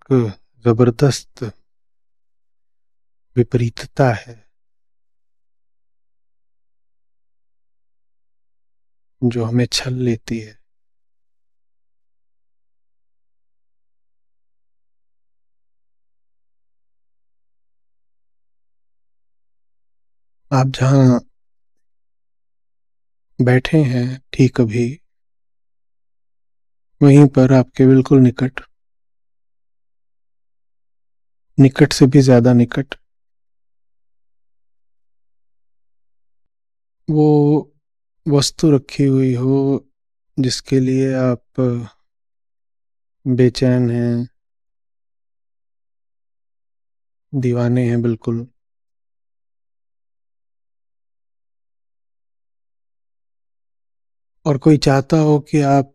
जबरदस्त विपरीतता है जो हमें छल लेती है। आप जहाँ बैठे हैं ठीक अभी, वहीं पर आपके बिल्कुल निकट, निकट से भी ज्यादा निकट, वो वस्तु रखी हुई हो जिसके लिए आप बेचैन हैं, दीवाने हैं बिल्कुल। और कोई चाहता हो कि आप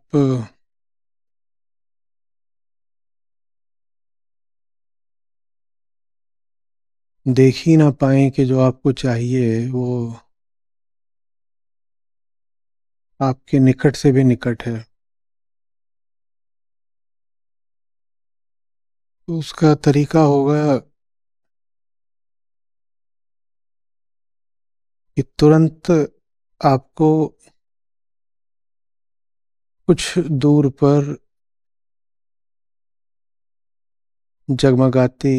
देख ही ना पाए कि जो आपको चाहिए वो आपके निकट से भी निकट है। तो उसका तरीका होगा कि तुरंत आपको कुछ दूर पर जगमगाती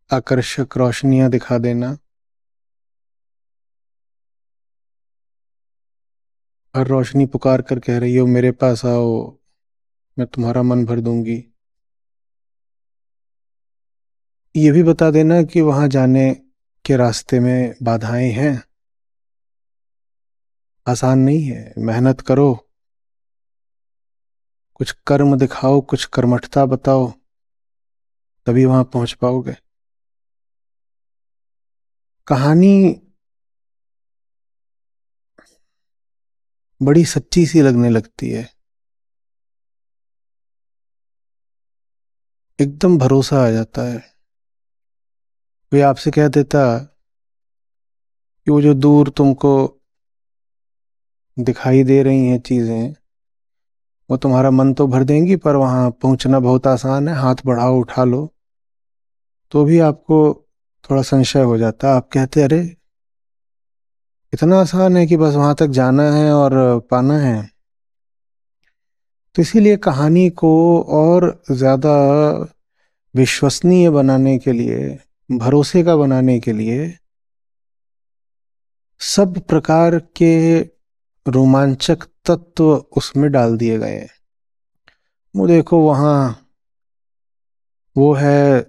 आकर्षक रोशनियां दिखा देना। हर रोशनी पुकार कर कह रही हो मेरे पास आओ, मैं तुम्हारा मन भर दूंगी। ये भी बता देना कि वहां जाने के रास्ते में बाधाएं हैं, आसान नहीं है, मेहनत करो, कुछ कर्म दिखाओ, कुछ कर्मठता बताओ, तभी वहां पहुंच पाओगे। कहानी बड़ी सच्ची सी लगने लगती है, एकदम भरोसा आ जाता है। कोई आपसे कह देता कि वो जो दूर तुमको दिखाई दे रही हैं चीजें, वो तुम्हारा मन तो भर देंगी, पर वहां पहुंचना बहुत आसान है, हाथ बढ़ाओ उठा लो। तो भी आपको थोड़ा संशय हो जाता है। आप कहते अरे इतना आसान है कि बस वहां तक जाना है और पाना है। तो इसीलिए कहानी को और ज्यादा विश्वसनीय बनाने के लिए, भरोसे का बनाने के लिए सब प्रकार के रोमांचक तत्व उसमें डाल दिए गए हैं। वो देखो वहां वो है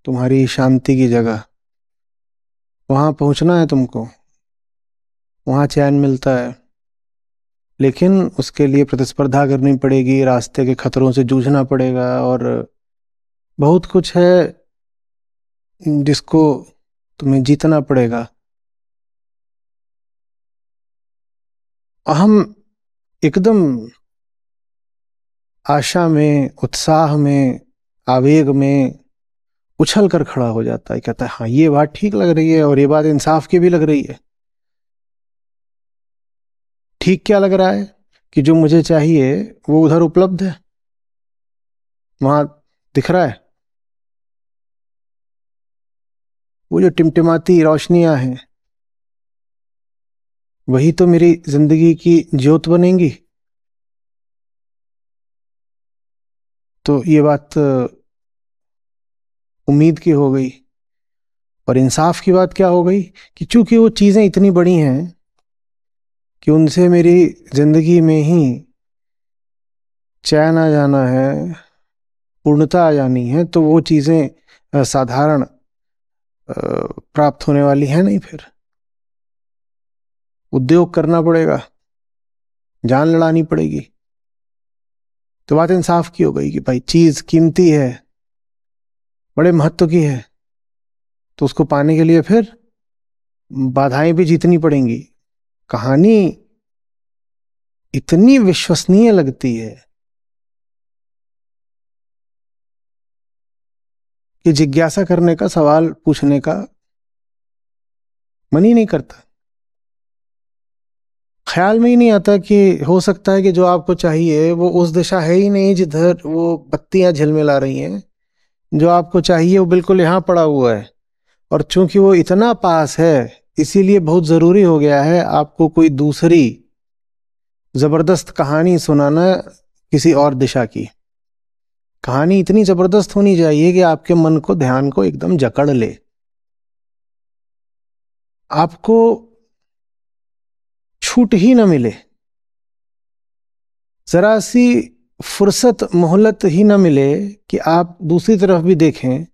तुम्हारी शांति की जगह, वहां पहुंचना है तुमको, वहां चैन मिलता है। लेकिन उसके लिए प्रतिस्पर्धा करनी पड़ेगी, रास्ते के खतरों से जूझना पड़ेगा, और बहुत कुछ है जिसको तुम्हें जीतना पड़ेगा। हम एकदम आशा में, उत्साह में, आवेग में उछल कर खड़ा हो जाता है, कहता है हाँ ये बात ठीक लग रही है और ये बात इंसाफ की भी लग रही है। ठीक क्या लग रहा है कि जो मुझे चाहिए वो उधर उपलब्ध है, वहां दिख रहा है। वो जो टिमटिमाती रोशनियां हैं वही तो मेरी जिंदगी की ज्योत बनेंगी। तो ये बात उम्मीद की हो गई। और इंसाफ की बात क्या हो गई कि चूंकि वो चीजें इतनी बड़ी हैं कि उनसे मेरी जिंदगी में ही चैन आ जाना है, पूर्णता आ जानी है, तो वो चीजें साधारण प्राप्त होने वाली है नहीं। फिर उद्योग करना पड़ेगा, जान लड़ानी पड़ेगी। तो बात इंसाफ की हो गई कि भाई चीज कीमती है, बड़े महत्व की है, तो उसको पाने के लिए फिर बाधाएं भी जीतनी पड़ेंगी। कहानी इतनी विश्वसनीय लगती है कि जिज्ञासा करने का, सवाल पूछने का मन ही नहीं करता। ख्याल में ही नहीं आता कि हो सकता है कि जो आपको चाहिए वो उस दिशा है ही नहीं जिधर वो बत्तियां झिलमिला रही हैं। जो आपको चाहिए वो बिल्कुल यहाँ पड़ा हुआ है, और चूंकि वो इतना पास है इसीलिए बहुत जरूरी हो गया है आपको कोई दूसरी जबरदस्त कहानी सुनाना किसी और दिशा की। कहानी इतनी जबरदस्त होनी चाहिए कि आपके मन को, ध्यान को एकदम जकड़ ले। आपको छूट ही न मिले, जरा सी फुर्सत मोहलत ही न मिले कि आप दूसरी तरफ भी देखें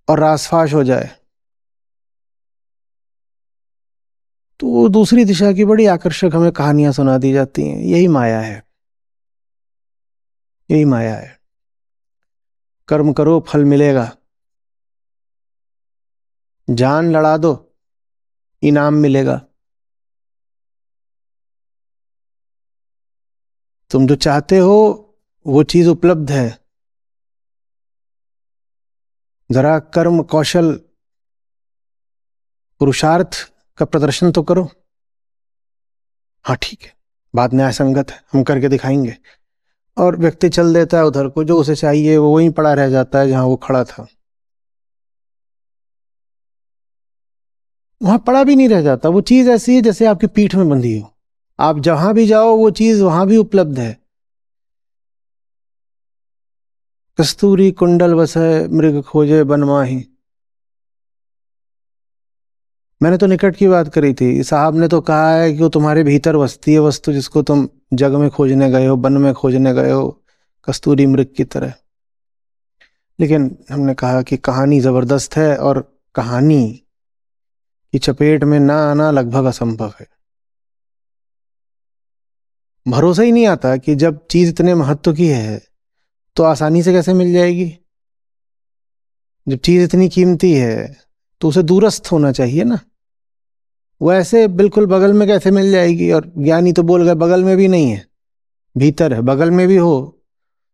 और रासफाश हो जाए। तो वो दूसरी दिशा की बड़ी आकर्षक हमें कहानियां सुना दी जाती हैं। यही माया है, यही माया है। कर्म करो फल मिलेगा, जान लड़ा दो इनाम मिलेगा। तुम जो चाहते हो वो चीज उपलब्ध है, जरा कर्म कौशल पुरुषार्थ का प्रदर्शन तो करो। हाँ ठीक है, बात न्याय संगत है, हम करके दिखाएंगे। और व्यक्ति चल देता है उधर को, जो उसे चाहिए वो वहीं पड़ा रह जाता है जहां वो खड़ा था। वहां पड़ा भी नहीं रह जाता, वो चीज ऐसी है जैसे आपकी पीठ में बंधी हो। आप जहां भी जाओ वो चीज वहां भी उपलब्ध है। कस्तूरी कुंडल बसै मृग खोजे बन माही। मैंने तो निकट की बात करी थी, साहब ने तो कहा है कि वो तुम्हारे भीतर बसती है वस्तु जिसको तुम जग में खोजने गए हो, वन में खोजने गए हो, कस्तूरी मृग की तरह। लेकिन हमने कहा कि कहानी जबरदस्त है और कहानी की चपेट में ना आना लगभग असंभव है। भरोसा ही नहीं आता कि जब चीज इतने महत्व की है तो आसानी से कैसे मिल जाएगी। जब चीज इतनी कीमती है तो उसे दूरस्थ होना चाहिए ना। वो ऐसे बिल्कुल बगल में कैसे मिल जाएगी। और ज्ञानी तो बोल गए बगल में भी नहीं है, भीतर है। बगल में भी हो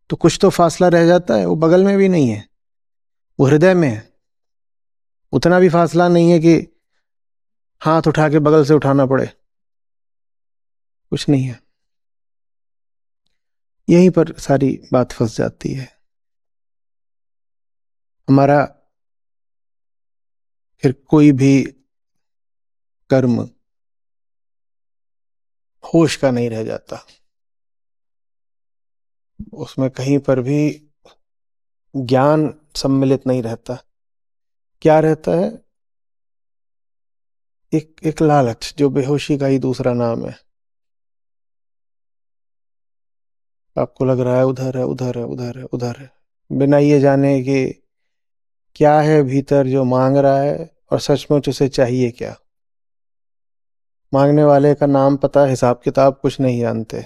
तो कुछ तो फासला रह जाता है, वो बगल में भी नहीं है, वो हृदय में है। उतना भी फासला नहीं है कि हाथ उठा के बगल से उठाना पड़े, कुछ नहीं है। यहीं पर सारी बात फंस जाती है। हमारा फिर कोई भी कर्म होश का नहीं रह जाता, उसमें कहीं पर भी ज्ञान सम्मिलित नहीं रहता। क्या रहता है? एक एक लालच, जो बेहोशी का ही दूसरा नाम है। आपको लग रहा है उधर है, उधर है, उधर है, उधर है, बिना ये जाने कि क्या है भीतर जो मांग रहा है और सचमुच उसे चाहिए क्या। मांगने वाले का नाम पता, हिसाब किताब कुछ नहीं जानते,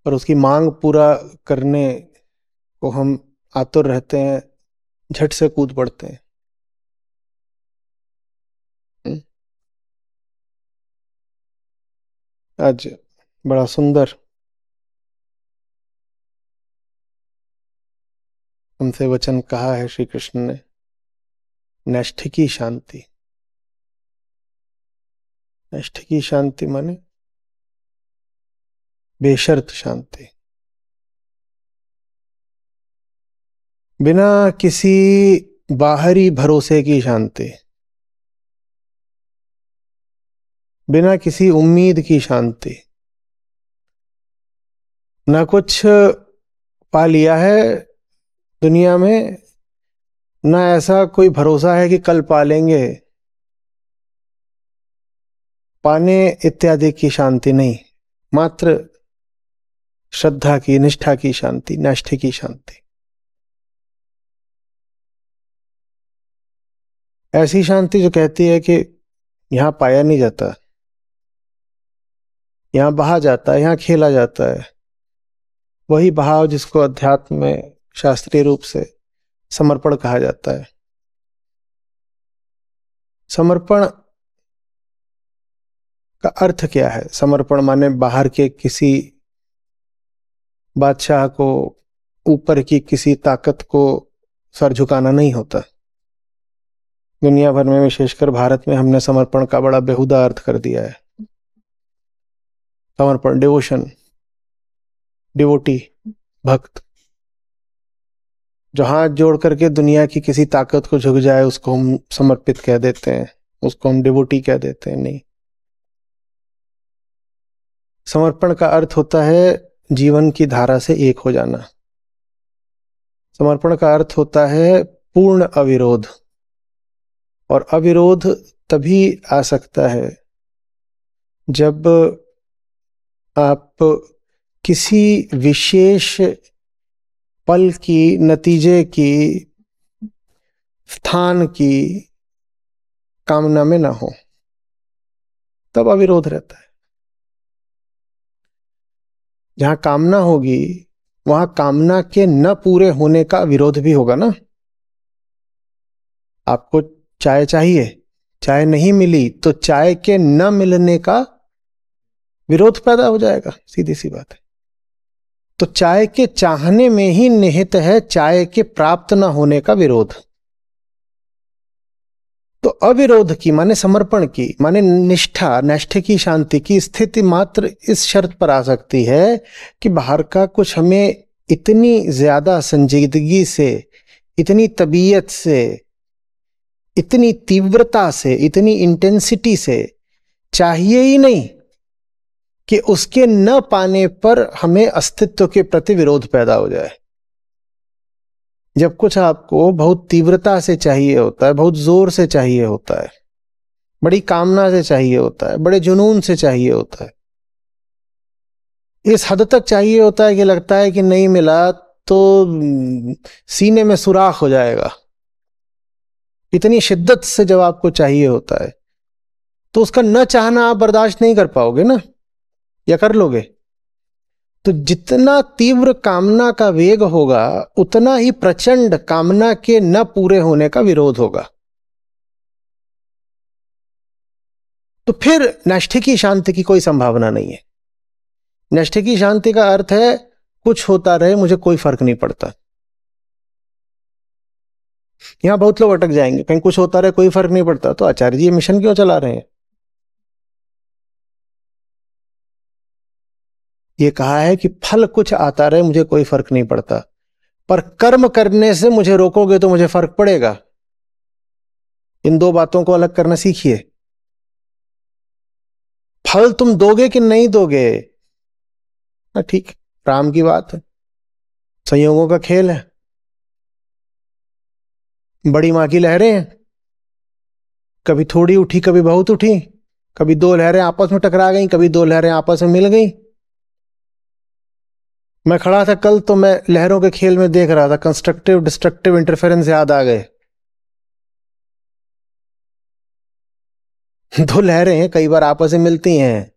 और उसकी मांग पूरा करने को हम आतुर रहते हैं, झट से कूद पड़ते हैं। हम्म? आज बड़ा सुंदर हमसे वचन कहा है श्री कृष्ण ने, नैष्ठिकी शांति। नैष्ठिकी शांति माने बेशर्त शांति, बिना किसी बाहरी भरोसे की शांति, बिना किसी उम्मीद की शांति। ना कुछ पा लिया है दुनिया में, ना ऐसा कोई भरोसा है कि कल पा लेंगे। पाने इत्यादि की शांति नहीं, मात्र श्रद्धा की, निष्ठा की शांति, नैष्ठिक की शांति। ऐसी शांति जो कहती है कि यहां पाया नहीं जाता, यहां बहा जाता है, यहां खेला जाता है। वही बहाव जिसको अध्यात्म में शास्त्रीय रूप से समर्पण कहा जाता है। समर्पण का अर्थ क्या है? समर्पण माने बाहर के किसी बादशाह को, ऊपर की किसी ताकत को सर झुकाना नहीं होता। दुनिया भर में, विशेषकर भारत में, हमने समर्पण का बड़ा बेहुदा अर्थ कर दिया है। समर्पण, डिवोशन, डिवोटी, भक्त, जो हाथ जोड़ करके दुनिया की किसी ताकत को झुक जाए उसको हम समर्पित कह देते हैं, उसको हम डिवोटी कह देते हैं। नहीं, समर्पण का अर्थ होता है जीवन की धारा से एक हो जाना। समर्पण का अर्थ होता है पूर्ण अविरोध, और अविरोध तभी आ सकता है जब आप किसी विशेष पल की, नतीजे की, स्थान की कामना में ना हो, तब अविरोध रहता है। जहां कामना होगी वहां कामना के न पूरे होने का विरोध भी होगा ना। आपको चाय चाहिए, चाय नहीं मिली तो चाय के न मिलने का विरोध पैदा हो जाएगा, सीधी सी बात है। तो चाय के चाहने में ही निहित है चाय के प्राप्त न होने का विरोध। तो अविरोध की माने समर्पण की माने निष्ठा, नैष्ठिक की शांति की स्थिति मात्र इस शर्त पर आ सकती है कि बाहर का कुछ हमें इतनी ज्यादा संजीदगी से, इतनी तबीयत से, इतनी तीव्रता से, इतनी इंटेंसिटी से चाहिए ही नहीं कि उसके न पाने पर हमें अस्तित्व के प्रति विरोध पैदा हो जाए। जब कुछ आपको बहुत तीव्रता से चाहिए होता है, बहुत जोर से चाहिए होता है, बड़ी कामना से चाहिए होता है, बड़े जुनून से चाहिए होता है, इस हद तक चाहिए होता है कि लगता है कि नहीं मिला तो सीने में सुराख हो जाएगा, इतनी शिद्दत से जब आपको चाहिए होता है तो उसका न चाहना आप बर्दाश्त नहीं कर पाओगे ना, या कर लोगे? तो जितना तीव्र कामना का वेग होगा उतना ही प्रचंड कामना के न पूरे होने का विरोध होगा। तो फिर नैष्ठिकी शांति की कोई संभावना नहीं है। नैष्ठिकी शांति का अर्थ है कुछ होता रहे, मुझे कोई फर्क नहीं पड़ता। यहां बहुत लोग अटक जाएंगे, कहीं कुछ होता रहे कोई फर्क नहीं पड़ता, तो आचार्य जी ये मिशन क्यों चला रहे हैं? ये कहा है कि फल कुछ आता रहे मुझे कोई फर्क नहीं पड़ता, पर कर्म करने से मुझे रोकोगे तो मुझे फर्क पड़ेगा। इन दो बातों को अलग करना सीखिए। फल तुम दोगे कि नहीं दोगे, ठीक, राम की बात है, संयोगों का खेल है। बड़ी मां की लहरें हैं, कभी थोड़ी उठी कभी बहुत उठी, कभी दो लहरें आपस में टकरा गई, कभी दो लहरें आपस में मिल गई। मैं खड़ा था कल तो मैं लहरों के खेल में देख रहा था, कंस्ट्रक्टिव डिस्ट्रक्टिव इंटरफेरेंस याद आ गए। दो लहरें कई बार आपस में मिलती हैं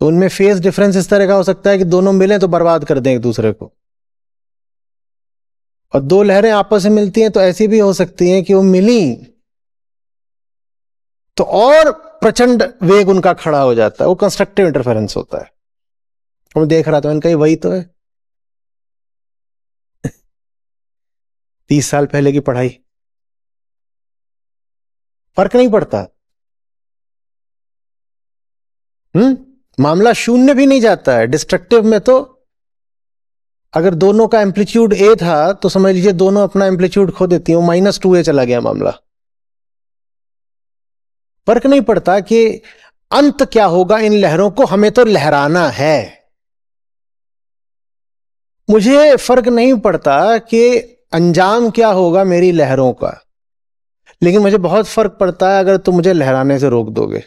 तो उनमें फेस डिफरेंस इस तरह का हो सकता है कि दोनों मिले तो बर्बाद कर दें एक दूसरे को, और दो लहरें आपस में मिलती हैं तो ऐसी भी हो सकती हैं कि वो मिली तो और प्रचंड वेग उनका खड़ा हो जाता है, वो कंस्ट्रक्टिव इंटरफेरेंस होता है। मैं देख रहा था, मैंने कहा वही तो है 30 साल पहले की पढ़ाई। फर्क नहीं पड़ता, मामला शून्य भी नहीं जाता है। डिस्ट्रक्टिव में तो अगर दोनों का एम्पलीट्यूड ए था तो समझ लीजिए दोनों अपना एम्पलीट्यूड खो देती हैं, -2a चला गया मामला। फर्क नहीं पड़ता कि अंत क्या होगा इन लहरों को, हमें तो लहराना है। मुझे फर्क नहीं पड़ता कि अंजाम क्या होगा मेरी लहरों का, लेकिन मुझे बहुत फर्क पड़ता है अगर तुम मुझे लहराने से रोक दोगे।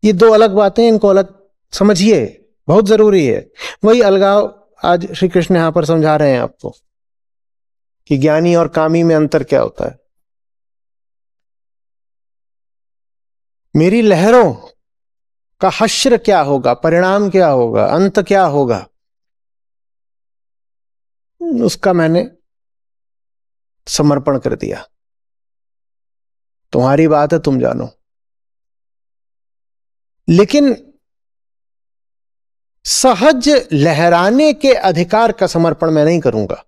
ये दो अलग बातें, इनको अलग समझिए, बहुत जरूरी है। वही अलगाव आज श्री कृष्ण यहां पर समझा रहे हैं आपको कि ज्ञानी और कामी में अंतर क्या होता है। मेरी लहरों का हश्र क्या होगा, परिणाम क्या होगा, अंत क्या होगा, उसका मैंने समर्पण कर दिया। तुम्हारी बात है, तुम जानो। लेकिन सहज लहराने के अधिकार का समर्पण मैं नहीं करूंगा।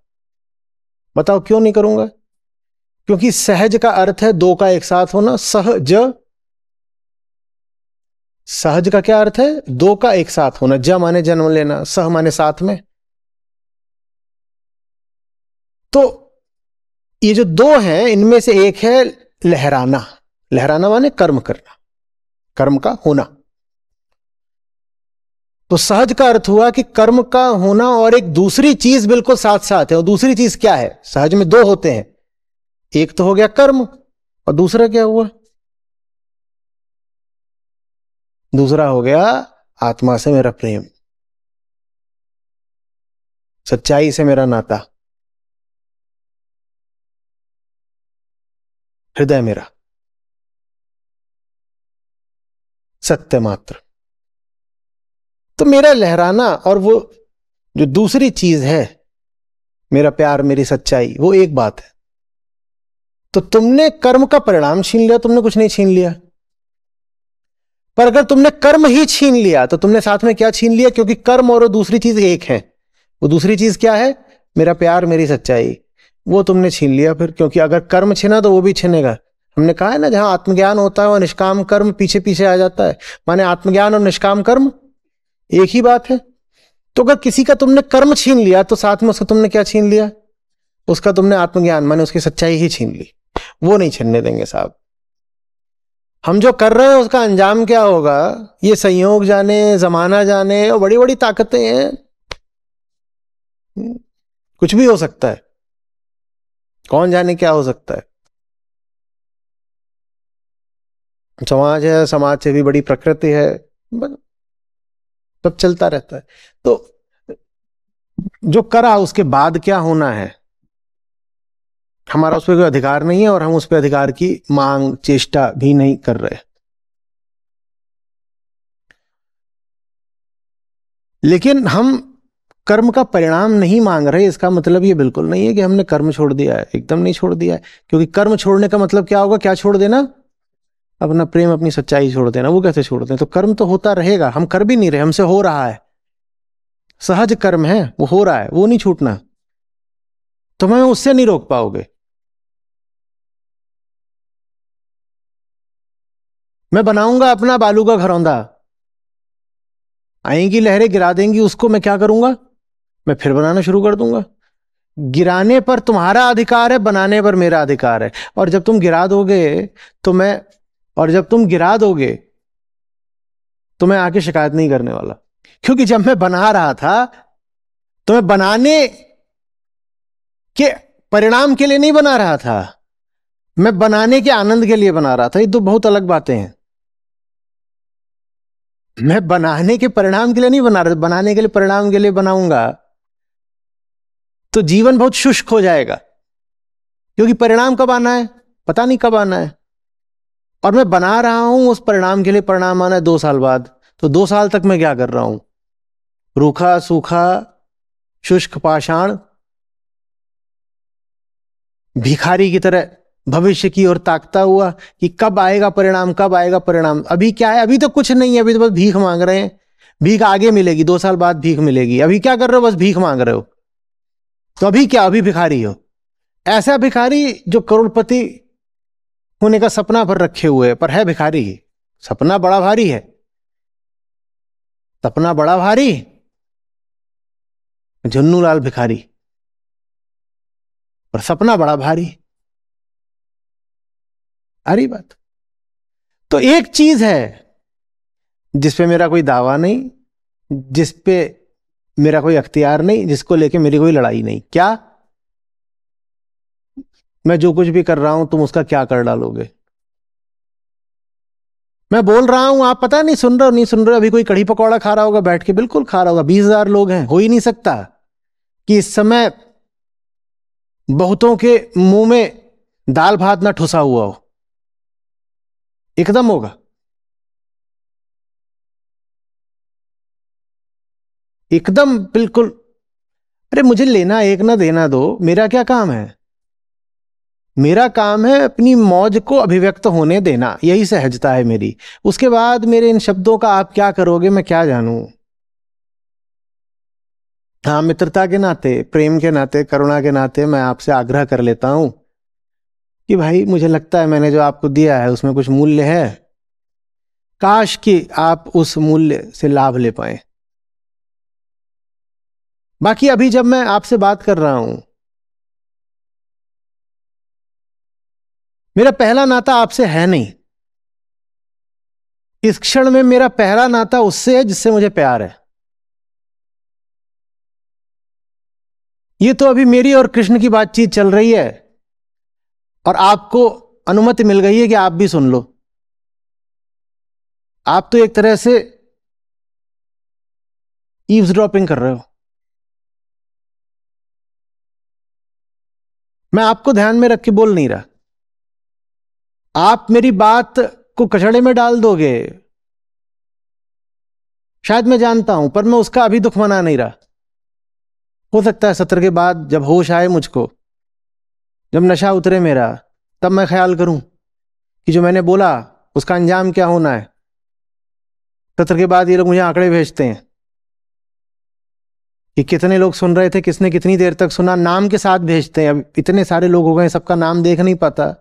बताओ क्यों नहीं करूंगा? क्योंकि सहज का अर्थ है दो का एक साथ होना। सहज, सहज का क्या अर्थ है? दो का एक साथ होना। ज माने जन्म लेना, सह माने साथ में। तो ये जो दो हैं इनमें से एक है लहराना। लहराना माने कर्म करना, कर्म का होना। तो सहज का अर्थ हुआ कि कर्म का होना और एक दूसरी चीज बिल्कुल साथ साथ है। और दूसरी चीज क्या है? सहज में दो होते हैं, एक तो हो गया कर्म और दूसरा क्या हुआ? दूसरा हो गया आत्मा से मेरा प्रेम, सच्चाई से मेरा नाता, हृदय मेरा सत्य मात्र। तो मेरा लहराना और वो जो दूसरी चीज है, मेरा प्यार, मेरी सच्चाई, वो एक बात है। तो तुमने कर्म का परिणाम छीन लिया, तुमने कुछ नहीं छीन लिया। पर अगर तुमने कर्म ही छीन लिया तो तुमने साथ में क्या छीन लिया? क्योंकि कर्म और वो दूसरी चीज एक है। वो दूसरी चीज क्या है? मेरा प्यार, मेरी सच्चाई, वो तुमने छीन लिया फिर। क्योंकि अगर कर्म छीना तो वो भी छीनेगा। हमने कहा है ना, जहां आत्मज्ञान होता है वह निष्काम कर्म पीछे पीछे आ जाता है। माने आत्मज्ञान और निष्काम कर्म एक ही बात है। तो अगर किसी का तुमने कर्म छीन लिया तो साथ में उसका तुमने क्या छीन लिया? उसका तुमने आत्मज्ञान माने उसकी सच्चाई ही छीन ली। वो नहीं छीनने देंगे साहब। हम जो कर रहे हैं उसका अंजाम क्या होगा ये संयोग जाने, जमाना जाने। और बड़ी बड़ी ताकतें हैं, कुछ भी हो सकता है, कौन जाने क्या हो सकता है। समाज है, समाज से भी बड़ी प्रकृति है, सब चलता रहता है। तो जो करा उसके बाद क्या होना है, हमारा उस पर कोई अधिकार नहीं है और हम उस पर अधिकार की मांग चेष्टा भी नहीं कर रहे। लेकिन हम कर्म का परिणाम नहीं मांग रहे, इसका मतलब ये बिल्कुल नहीं है कि हमने कर्म छोड़ दिया है। एकदम नहीं छोड़ दिया है। क्योंकि कर्म छोड़ने का मतलब क्या होगा? क्या छोड़ देना? अपना प्रेम, अपनी सच्चाई छोड़ देना। वो कैसे छोड़ दें? तो कर्म तो होता रहेगा, हम कर भी नहीं रहे, हमसे हो रहा है। सहज कर्म है, वो हो रहा है, वो नहीं छूटना। तो हमें उससे नहीं रोक पाओगे। मैं बनाऊंगा अपना बालू का घरौंदा, आएंगी लहरें गिरा देंगी उसको, मैं क्या करूंगा? मैं फिर बनाना शुरू कर दूंगा। गिराने पर तुम्हारा अधिकार है, बनाने पर मेरा अधिकार है। और जब तुम गिरा दोगे तो मैं और जब तुम गिरा दोगे तो मैं आके शिकायत नहीं करने वाला। क्योंकि जब मैं बना रहा था तो मैं बनाने के परिणाम के लिए नहीं बना रहा था, मैं बनाने के आनंद के लिए बना रहा था। ये दो बहुत अलग बातें हैं। मैं बनाने के परिणाम के लिए नहीं बना रहा, बनाने के लिए परिणाम के लिए बनाऊंगा तो जीवन बहुत शुष्क हो जाएगा। क्योंकि परिणाम कब आना है पता नहीं कब आना है। और मैं बना रहा हूं उस परिणाम के लिए, परिणाम आना है 2 साल बाद। तो 2 साल तक मैं क्या कर रहा हूं? रूखा सूखा शुष्क पाषाण भिखारी की तरह भविष्य की ओर ताकता हुआ कि कब आएगा परिणाम, कब आएगा परिणाम। अभी क्या है? अभी तो कुछ नहीं है, अभी तो बस भीख मांग रहे हैं। भीख आगे मिलेगी, 2 साल बाद भीख मिलेगी। अभी क्या कर रहे हो? बस भीख मांग रहे हो। तो अभी क्या? अभी भिखारी हो। ऐसा भिखारी जो करोड़पति होने का सपना भर रखे हुए है, पर है भिखारी ही। सपना बड़ा भारी है, सपना बड़ा भारी, झुन्नूलाल भिखारी, पर सपना बड़ा भारी। अरे बात। तो एक चीज है जिसपे मेरा कोई दावा नहीं, जिसपे मेरा कोई अख्तियार नहीं, जिसको लेके मेरी कोई लड़ाई नहीं। क्या? मैं जो कुछ भी कर रहा हूं तुम उसका क्या कर डालोगे? मैं बोल रहा हूं, आप पता नहीं सुन रहे हो नहीं सुन रहे हो। अभी कोई कढ़ी पकौड़ा खा रहा होगा बैठ के, बिल्कुल खा रहा होगा। 20,000 लोग हैं। हो ही नहीं सकता कि इस समय बहुतों के मुंह में दाल भात ना ठुसा हुआ हो। एकदम होगा, एकदम बिल्कुल। अरे मुझे लेना एक ना देना दो, मेरा क्या काम है? मेरा काम है अपनी मौज को अभिव्यक्त होने देना, यही सहजता है मेरी। उसके बाद मेरे इन शब्दों का आप क्या करोगे मैं क्या जानूं। हाँ, मित्रता के नाते, प्रेम के नाते, करुणा के नाते मैं आपसे आग्रह कर लेता हूं कि भाई मुझे लगता है मैंने जो आपको दिया है उसमें कुछ मूल्य है। काश कि आप उस मूल्य से लाभ ले पाए। बाकी अभी जब मैं आपसे बात कर रहा हूं, मेरा पहला नाता आपसे है नहीं। इस क्षण में मेरा पहला नाता उससे है जिससे मुझे प्यार है। ये तो अभी मेरी और कृष्ण की बातचीत चल रही है और आपको अनुमति मिल गई है कि आप भी सुन लो। आप तो एक तरह से ईव्सड्रॉपिंग कर रहे हो। मैं आपको ध्यान में रख के बोल नहीं रहा। आप मेरी बात को कचड़े में डाल दोगे, शायद मैं जानता हूं, पर मैं उसका अभी दुख मना नहीं रहा। हो सकता है सत्र के बाद जब होश आए मुझको, जब नशा उतरे मेरा, तब मैं ख्याल करूं कि जो मैंने बोला उसका अंजाम क्या होना है। सत्र के बाद ये लोग मुझे आंकड़े भेजते हैं कि कितने लोग सुन रहे थे, किसने कितनी देर तक सुना, नाम के साथ भेजते हैं। अब इतने सारे लोग हो गए, सबका नाम देख नहीं पाता,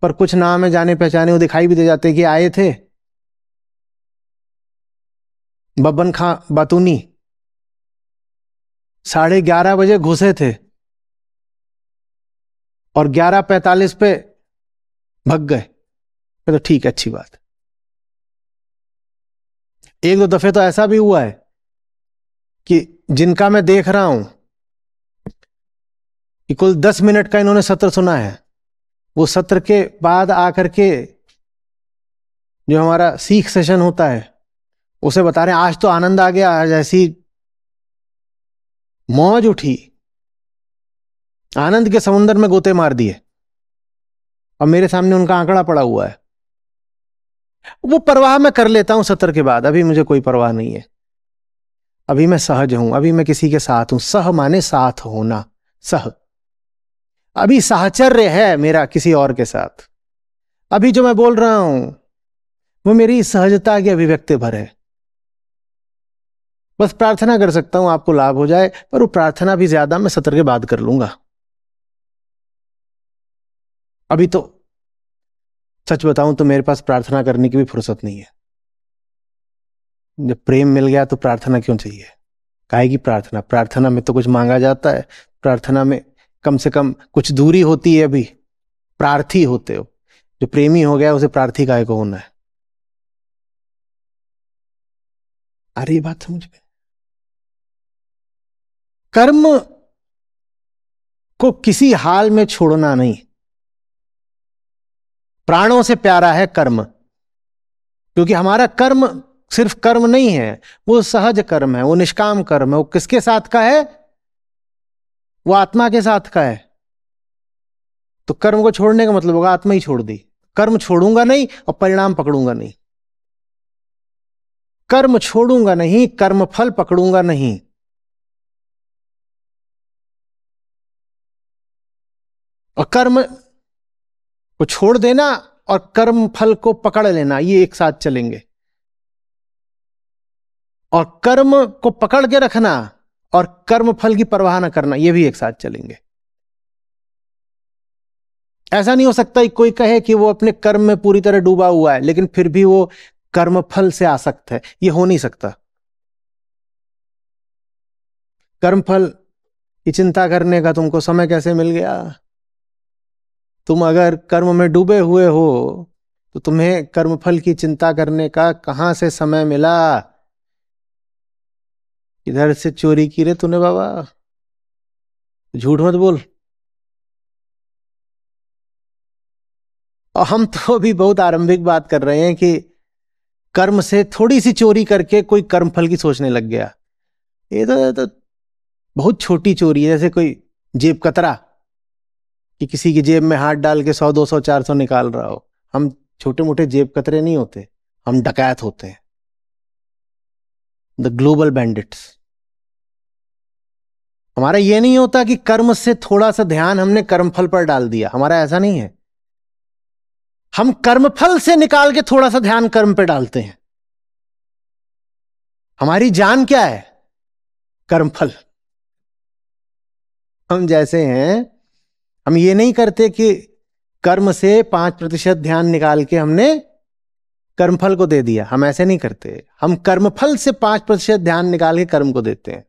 पर कुछ नाम है जाने पहचाने, वो दिखाई भी दे जाते कि आए थे। बब्बन खां बातूनी 11:30 घुसे थे और 11:45 पे भग गए। तो ठीक है, अच्छी बात। एक दो दफे तो ऐसा भी हुआ है कि जिनका मैं देख रहा हूं कि कुल 10 मिनट का इन्होंने सत्र सुना है, वो सत्र के बाद आकर के जो हमारा सीख सेशन होता है उसे बता रहे हैं आज तो आनंद आ गया, आज ऐसी मौज उठी, आनंद के समुद्र में गोते मार दिए। और मेरे सामने उनका आंकड़ा पड़ा हुआ है। वो परवाह मैं कर लेता हूं सत्र के बाद, अभी मुझे कोई परवाह नहीं है। अभी मैं सहज हूं, अभी मैं किसी के साथ हूं। सह माने साथ होना, सह। अभी साहचर्य है मेरा किसी और के साथ। अभी जो मैं बोल रहा हूं वो मेरी सहजता की अभिव्यक्ति भर है। बस प्रार्थना कर सकता हूं आपको लाभ हो जाए, पर वो प्रार्थना भी ज्यादा मैं सत्र के बाद कर लूंगा। अभी तो सच बताऊं तो मेरे पास प्रार्थना करने की भी फुर्सत नहीं है। जब प्रेम मिल गया तो प्रार्थना क्यों चाहिए? काहे की प्रार्थना? प्रार्थना में तो कुछ मांगा जाता है। प्रार्थना में कम से कम कुछ दूरी होती है। अभी प्रार्थी होते हो, जो प्रेमी हो गया उसे प्रार्थी काहे को होना है? अरे ये बात समझ में। कर्म को किसी हाल में छोड़ना नहीं। प्राणों से प्यारा है कर्म, क्योंकि हमारा कर्म सिर्फ कर्म नहीं है, वो सहज कर्म है, वो निष्काम कर्म है। वो किसके साथ का है? वो आत्मा के साथ का है। तो कर्म को छोड़ने का मतलब होगा आत्मा ही छोड़ दी। कर्म छोड़ूंगा नहीं और परिणाम पकड़ूंगा नहीं। कर्म छोड़ूंगा नहीं, कर्म फल पकड़ूंगा नहीं। और कर्म को छोड़ देना और कर्म फल को पकड़ लेना, ये एक साथ चलेंगे। और कर्म को पकड़ के रखना और कर्म फल की परवाह न करना, ये भी एक साथ चलेंगे। ऐसा नहीं हो सकता कि कोई कहे कि वो अपने कर्म में पूरी तरह डूबा हुआ है लेकिन फिर भी वो कर्म फल से आसक्त है। ये हो नहीं सकता। कर्म फल की चिंता करने का तुमको समय कैसे मिल गया? तुम अगर कर्म में डूबे हुए हो तो तुम्हें कर्मफल की चिंता करने का कहां से समय मिला? इधर से चोरी की रे तूने बाबा, झूठ मत बोल। और हम तो अभी बहुत आरंभिक बात कर रहे हैं कि कर्म से थोड़ी सी चोरी करके कोई कर्मफल की सोचने लग गया। ये तो बहुत छोटी चोरी है, जैसे कोई जेब कतरा कि किसी की जेब में हाथ डाल के 100 200 400 निकाल रहा हो। हम छोटे मोटे जेब कतरे नहीं होते, हम डकैत होते हैं, द ग्लोबल बैंडिट्स। हमारा यह नहीं होता कि कर्म से थोड़ा सा ध्यान हमने कर्मफल पर डाल दिया, हमारा ऐसा नहीं है। हम कर्मफल से निकाल के थोड़ा सा ध्यान कर्म पे डालते हैं। हमारी जान क्या है? कर्मफल। हम जैसे हैं, हम ये नहीं करते कि कर्म से 5% ध्यान निकाल के हमने कर्मफल को दे दिया। हम ऐसे नहीं करते, हम कर्मफल से 5% ध्यान निकाल के कर्म को देते हैं।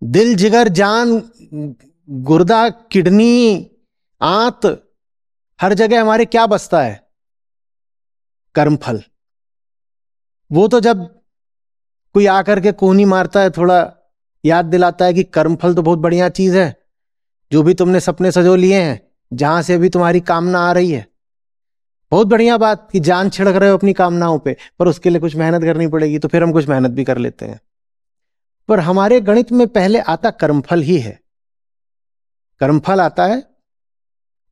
दिल, जिगर, जान, गुर्दा, किडनी, आंत, हर जगह हमारे क्या बसता है? कर्मफल। वो तो जब कोई आकर के कोहनी मारता है, थोड़ा याद दिलाता है कि कर्मफल तो बहुत बढ़िया चीज है, जो भी तुमने सपने सजो लिए हैं, जहां से भी तुम्हारी कामना आ रही है, बहुत बढ़िया बात कि जान छिड़क रहे हो अपनी कामनाओं पे, पर उसके लिए कुछ मेहनत करनी पड़ेगी, तो फिर हम कुछ मेहनत भी कर लेते हैं। पर हमारे गणित में पहले आता कर्मफल ही है। कर्मफल आता है,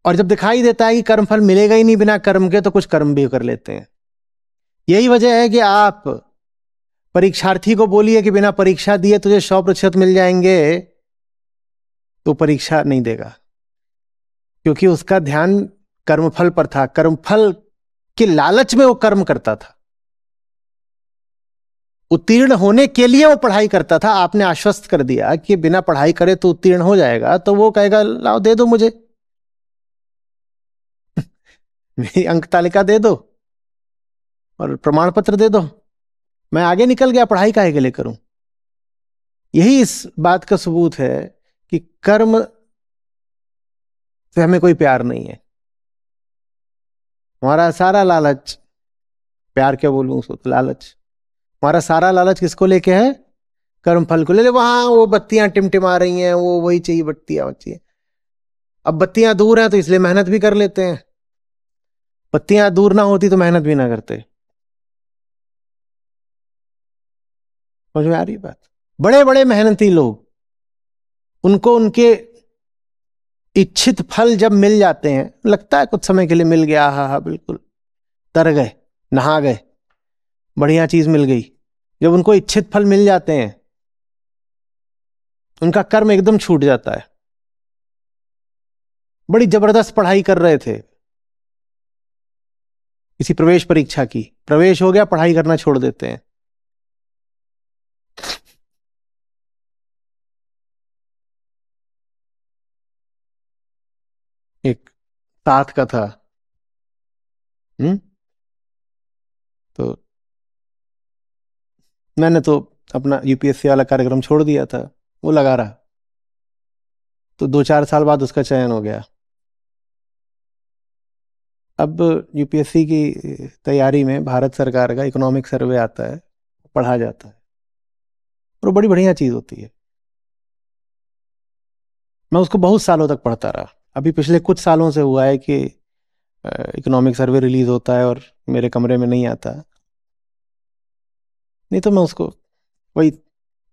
और जब दिखाई देता है कि कर्मफल मिलेगा ही नहीं बिना कर्म के, तो कुछ कर्म भी कर लेते हैं। यही वजह है कि आप परीक्षार्थी को बोलिए कि बिना परीक्षा दिए तुझे 100% मिल जाएंगे, तो परीक्षा नहीं देगा, क्योंकि उसका ध्यान कर्मफल पर था। कर्मफल के लालच में वो कर्म करता था, उत्तीर्ण होने के लिए वो पढ़ाई करता था। आपने आश्वस्त कर दिया कि बिना पढ़ाई करे तो उत्तीर्ण हो जाएगा, तो वो कहेगा लाओ दे दो मुझे मेरी अंक तालिका दे दो और प्रमाण पत्र दे दो, मैं आगे निकल गया, पढ़ाई काहे के लिए करूं। यही इस बात का सबूत है कि कर्म से हमें कोई प्यार नहीं है। हमारा सारा लालच, प्यार क्या बोलूं उसको, तो लालच, हमारा सारा लालच किसको लेके है? कर्म फल को ले ले। वहां वो बत्तियां टिमटिमा रही हैं, वो वही चाहिए, बत्तियां चाहिए। अब बत्तियां दूर हैं तो इसलिए मेहनत भी कर लेते हैं, बत्तियां दूर ना होती तो मेहनत भी ना करते। समझ में आ रही बात? बड़े बड़े मेहनती लोग, उनको उनके इच्छित फल जब मिल जाते हैं, लगता है कुछ समय के लिए मिल गया, हा हा बिल्कुल तर गए, नहा गए, बढ़िया चीज मिल गई। जब उनको इच्छित फल मिल जाते हैं, उनका कर्म एकदम छूट जाता है। बड़ी जबरदस्त पढ़ाई कर रहे थे, किसी प्रवेश परीक्षा की, प्रवेश हो गया, पढ़ाई करना छोड़ देते हैं। एक साथ का था, तो मैंने तो अपना यूपीएससी वाला कार्यक्रम छोड़ दिया था, वो लगा रहा, तो 2-4 साल बाद उसका चयन हो गया। अब यूपीएससी की तैयारी में भारत सरकार का इकोनॉमिक सर्वे आता है, पढ़ा जाता है, और वो बड़ी बढ़िया चीज होती है। मैं उसको बहुत सालों तक पढ़ता रहा। अभी पिछले कुछ सालों से हुआ है कि इकोनॉमिक सर्वे रिलीज होता है और मेरे कमरे में नहीं आता, नहीं तो मैं उसको, वही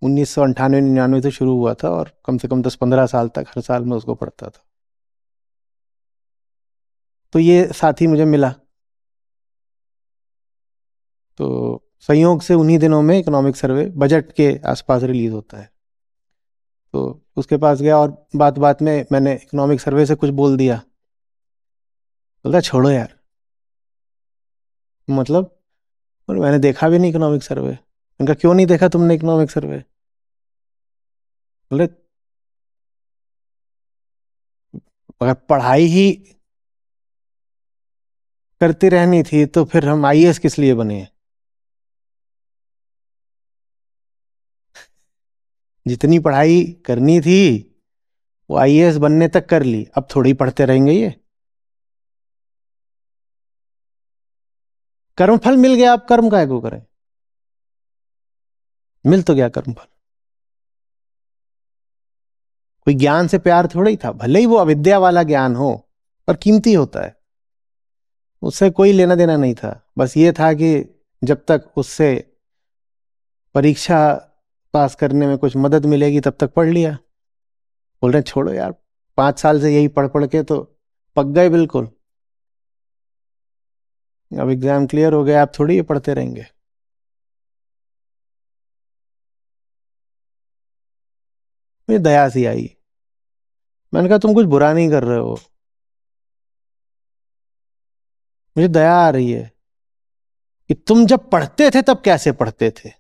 1998-99 से शुरू हुआ था, और कम से कम 10-15 साल तक हर साल मैं उसको पढ़ता था। तो ये साथी मुझे मिला, तो संयोग से उन्हीं दिनों में इकोनॉमिक सर्वे बजट के आसपास रिलीज होता है, तो उसके पास गया और बात बात में मैंने इकोनॉमिक सर्वे से कुछ बोल दिया। बोलता छोड़ो यार, मतलब, और मैंने देखा भी नहीं इकोनॉमिक सर्वे। मैंने कहा क्यों नहीं देखा तुमने इकोनॉमिक सर्वे? बोले अगर पढ़ाई ही करती रहनी थी तो फिर हम आईएएस किस लिए बने? जितनी पढ़ाई करनी थी वो आईएएस बनने तक कर ली, अब थोड़ी पढ़ते रहेंगे ये। कर्मफल मिल गया, आप कर्म काहे को करें? मिल तो गया कर्मफल। कोई ज्ञान से प्यार थोड़ा ही था, भले ही वो अविद्या वाला ज्ञान हो, पर कीमती होता है, उससे कोई लेना देना नहीं था। बस ये था कि जब तक उससे परीक्षा पास करने में कुछ मदद मिलेगी तब तक पढ़ लिया। बोल रहे छोड़ो यार, 5 साल से यही पढ़ पढ़ के तो पक गए बिल्कुल, अब एग्जाम क्लियर हो गया, आप थोड़ी ये पढ़ते रहेंगे। मुझे दया सी आई, मैंने कहा तुम कुछ बुरा नहीं कर रहे हो, मुझे दया आ रही है कि तुम जब पढ़ते थे तब कैसे पढ़ते थे।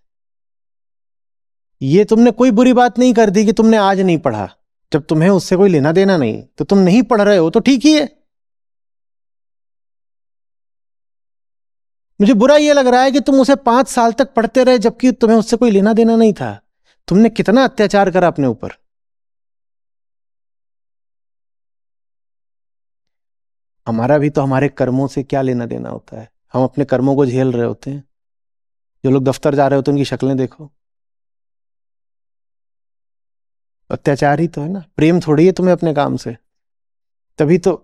ये तुमने कोई बुरी बात नहीं कर दी कि तुमने आज नहीं पढ़ा, जब तुम्हें उससे कोई लेना देना नहीं, तो तुम नहीं पढ़ रहे हो तो ठीक ही है। मुझे बुरा ये लग रहा है कि तुम उसे 5 साल तक पढ़ते रहे जबकि तुम्हें उससे कोई लेना देना नहीं था। तुमने कितना अत्याचार करा अपने ऊपर। हमारा भी तो हमारे कर्मों से क्या लेना देना होता है। हम अपने कर्मों को झेल रहे होते हैं। जो लोग दफ्तर जा रहे होते हैं उनकी शक्लें देखो, अत्याचार ही तो है ना। प्रेम थोड़ी है तुम्हें अपने काम से। तभी तो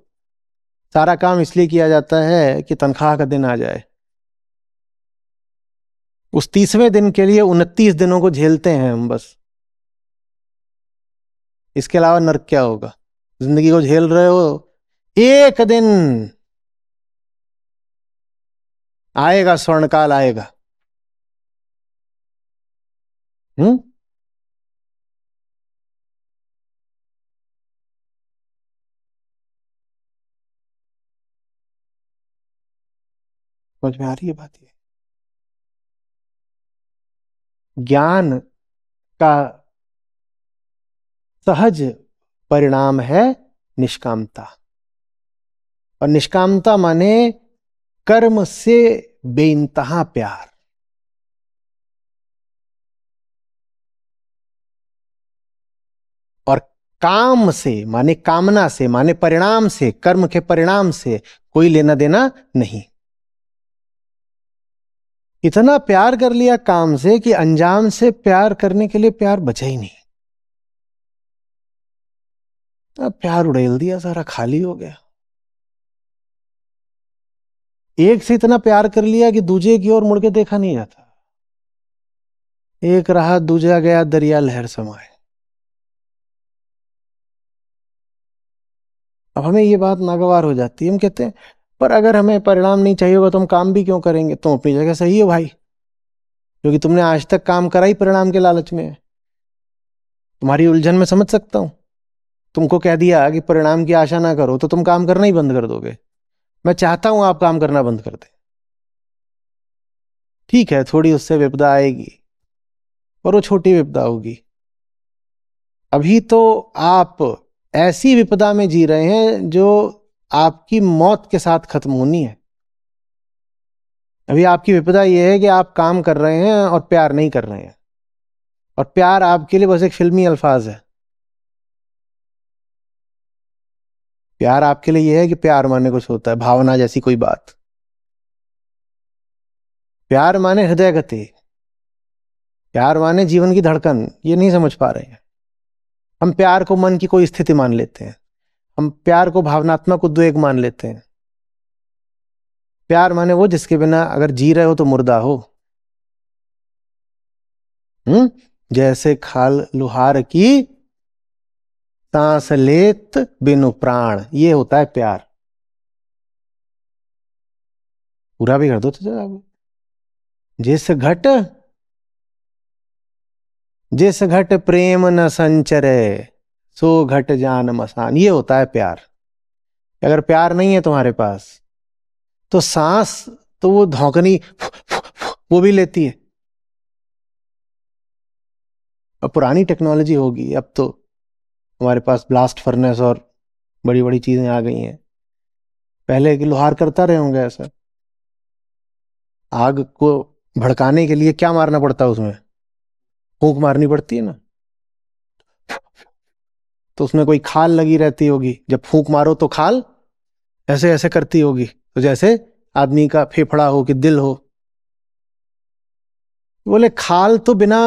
सारा काम इसलिए किया जाता है कि तनख्वाह का दिन आ जाए। उस 30वें दिन के लिए 29 दिनों को झेलते हैं हम बस। इसके अलावा नर्क क्या होगा। जिंदगी को झेल रहे हो, एक दिन आएगा, स्वर्णकाल आएगा। हम्म। समझ में आ रही है बात। ये ज्ञान का सहज परिणाम है निष्कामता। और निष्कामता माने कर्म से बेइंतहा प्यार। और काम से माने कामना से माने परिणाम से, कर्म के परिणाम से कोई लेना देना नहीं। इतना प्यार कर लिया काम से कि अंजाम से प्यार करने के लिए प्यार बचा ही नहीं। अब प्यार उड़ेल दिया, सारा खाली हो गया। एक से इतना प्यार कर लिया कि दूजे की ओर मुड़ के देखा नहीं जाता। एक रहा दूजा गया, दरिया लहर समाए। अब हमें ये बात नागवार हो जाती है। हम कहते हैं पर अगर हमें परिणाम नहीं चाहिए होगा तो हम काम भी क्यों करेंगे। तुम अपनी जगह सही हो भाई, क्योंकि तुमने आज तक काम करा ही परिणाम के लालच में है। तुम्हारी उलझन में समझ सकता हूं। तुमको कह दिया कि परिणाम की आशा ना करो तो तुम काम करना ही बंद कर दोगे। मैं चाहता हूं आप काम करना बंद कर दें। ठीक है, थोड़ी उससे विपदा आएगी और वो छोटी विपदा होगी। अभी तो आप ऐसी विपदा में जी रहे हैं जो आपकी मौत के साथ खत्म होनी है। अभी आपकी विपदा यह है कि आप काम कर रहे हैं और प्यार नहीं कर रहे हैं। और प्यार आपके लिए बस एक फिल्मी अल्फाज है। प्यार आपके लिए यह है कि प्यार माने कुछ होता है, भावना जैसी कोई बात। प्यार माने हृदय गति, प्यार माने जीवन की धड़कन। ये नहीं समझ पा रहे हैं। हम प्यार को मन की कोई स्थिति मान लेते हैं। हम प्यार को भावनात्मक उद्वेग मान लेते हैं। प्यार माने वो जिसके बिना अगर जी रहे हो तो मुर्दा हो। जैसे खाल लुहार की सांस लेत बिनु प्राण, ये होता है प्यार। पूरा भी कर दो तो जरा। जिस घट प्रेम न संचरे सो घट जान मसान, ये होता है प्यार। अगर प्यार नहीं है तुम्हारे पास तो सांस तो वो धौंकनी वो भी लेती है। अब पुरानी टेक्नोलॉजी होगी, अब तो हमारे पास ब्लास्ट फर्नेस और बड़ी बड़ी चीजें आ गई हैं। पहले के लोहार करता रहे होंगे ऐसा। आग को भड़काने के लिए क्या मारना पड़ता है उसमें, फूंक मारनी पड़ती है ना। तो उसमें कोई खाल लगी रहती होगी, जब फूंक मारो तो खाल ऐसे ऐसे करती होगी, तो जैसे आदमी का फेफड़ा हो कि दिल हो। बोले खाल तो बिना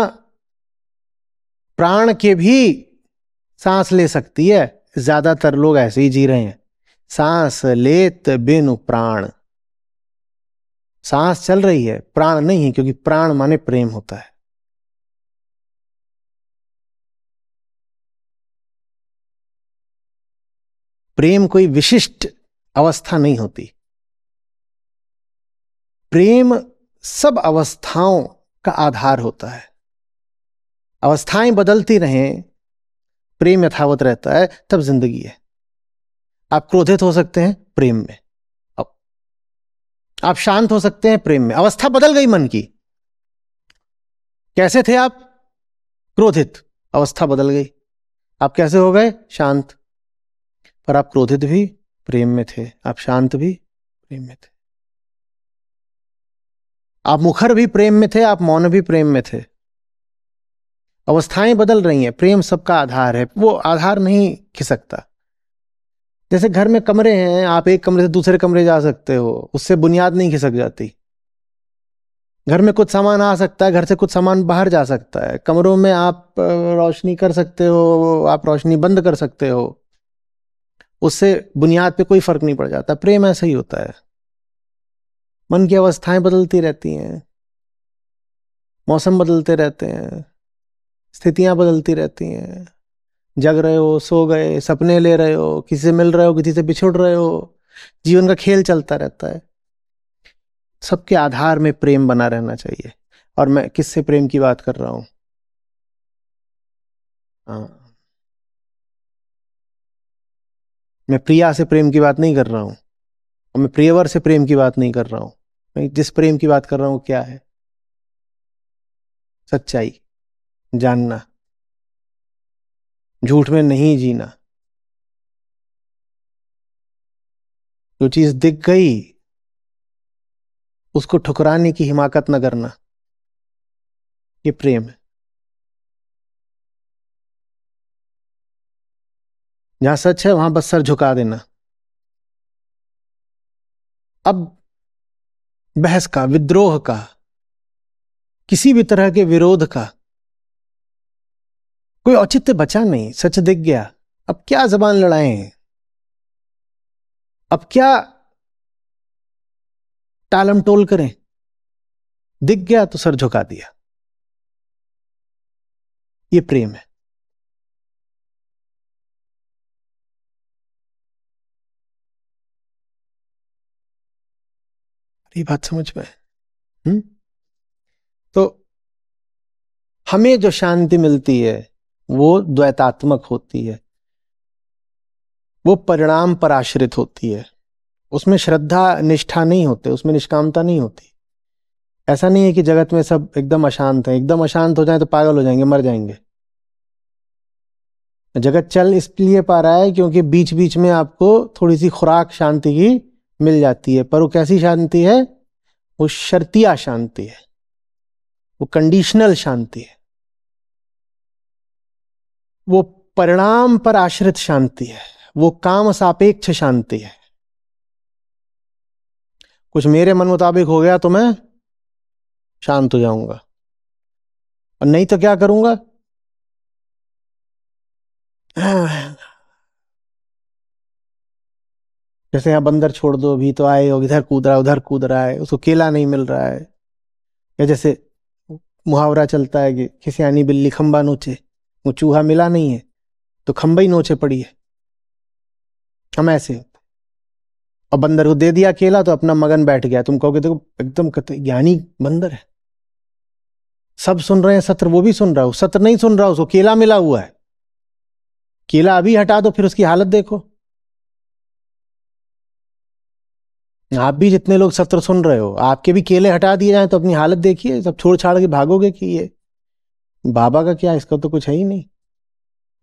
प्राण के भी सांस ले सकती है। ज्यादातर लोग ऐसे ही जी रहे हैं, सांस लेत बिनु प्राण। सांस चल रही है, प्राण नहीं, क्योंकि प्राण माने प्रेम होता है। प्रेम कोई विशिष्ट अवस्था नहीं होती। प्रेम सब अवस्थाओं का आधार होता है। अवस्थाएं बदलती रहें, प्रेम यथावत रहता है, तब जिंदगी है। आप क्रोधित हो सकते हैं प्रेम में, अब आप शांत हो सकते हैं प्रेम में। अवस्था बदल गई मन की। कैसे थे आप क्रोधित, अवस्था बदल गई, आप कैसे हो गए शांत। पर आप क्रोधित भी प्रेम में थे, आप शांत भी प्रेम में थे। आप मुखर भी प्रेम में थे, आप मौन भी प्रेम में थे। अवस्थाएं बदल रही हैं, प्रेम सबका आधार है, वो आधार नहीं खिसकता। जैसे घर में कमरे हैं, आप एक कमरे से दूसरे कमरे जा सकते हो, उससे बुनियाद नहीं खिसक जाती। घर में कुछ सामान आ सकता है, घर से कुछ सामान बाहर जा सकता है। कमरों में आप रोशनी कर सकते हो, आप रोशनी बंद कर सकते हो, उससे बुनियाद पे कोई फर्क नहीं पड़ जाता। प्रेम ऐसा ही होता है। मन की अवस्थाएं बदलती रहती हैं, मौसम बदलते रहते हैं, स्थितियां बदलती रहती हैं। जग रहे हो, सो गए, सपने ले रहे हो, किसी से मिल रहे हो, किसी से बिछुड़ रहे हो, जीवन का खेल चलता रहता है। सबके आधार में प्रेम बना रहना चाहिए। और मैं किससे प्रेम की बात कर रहा हूं? हाँ, मैं प्रिया से प्रेम की बात नहीं कर रहा हूं, और मैं प्रियवर से प्रेम की बात नहीं कर रहा हूं। मैं जिस प्रेम की बात कर रहा हूं क्या है? सच्चाई जानना, झूठ में नहीं जीना। जो चीज दिख गई उसको ठुकराने की हिमाकत न करना, ये प्रेम है। जहां सच है वहां बस सर झुका देना। अब बहस का, विद्रोह का, किसी भी तरह के विरोध का कोई औचित्य बचा नहीं। सच दिख गया, अब क्या जबान लड़ाएं, अब क्या टालम टोल करें। दिख गया तो सर झुका दिया, ये प्रेम है। ये बात समझ में? तो हमें जो शांति मिलती है वो द्वैतात्मक होती है, वो परिणाम पर आश्रित होती है। उसमें श्रद्धा निष्ठा नहीं होते, उसमें निष्कामता नहीं होती। ऐसा नहीं है कि जगत में सब एकदम अशांत है, एकदम अशांत हो जाए तो पागल हो जाएंगे, मर जाएंगे। जगत चल इसलिए पा रहा है क्योंकि बीच बीच में आपको थोड़ी सी खुराक शांति की मिल जाती है। पर वो कैसी शांति है? वो शर्तिया शांति है, वो कंडीशनल शांति है, वो परिणाम पर आश्रित शांति है, वो काम सापेक्ष शांति है। कुछ मेरे मन मुताबिक हो गया तो मैं शांत हो जाऊंगा, और नहीं तो क्या करूंगा? जैसे यहां बंदर छोड़ दो, अभी तो आए, और इधर कूद रहा है, उधर कूद रहा है, उसको केला नहीं मिल रहा है। या जैसे मुहावरा चलता है कि खिसियानी बिल्ली खंबा नोचे, वो चूहा मिला नहीं है तो खंबा ही नोचे पड़ी है। हम ऐसे होते। और बंदर को दे दिया केला तो अपना मगन बैठ गया। तुम कहोगे देखो एकदम ज्ञानी बंदर है, सब सुन रहे हैं सत्र, वो भी सुन रहा है, सत्र नहीं सुन रहा, उसको केला मिला हुआ है। केला अभी हटा दो, फिर उसकी हालत देखो। आप भी जितने लोग सत्र सुन रहे हो, आपके भी केले हटा दिए जाए तो अपनी हालत देखिए। सब छोड़ छाड़ के भागोगे कि ये बाबा का क्या, इसका तो कुछ है ही नहीं,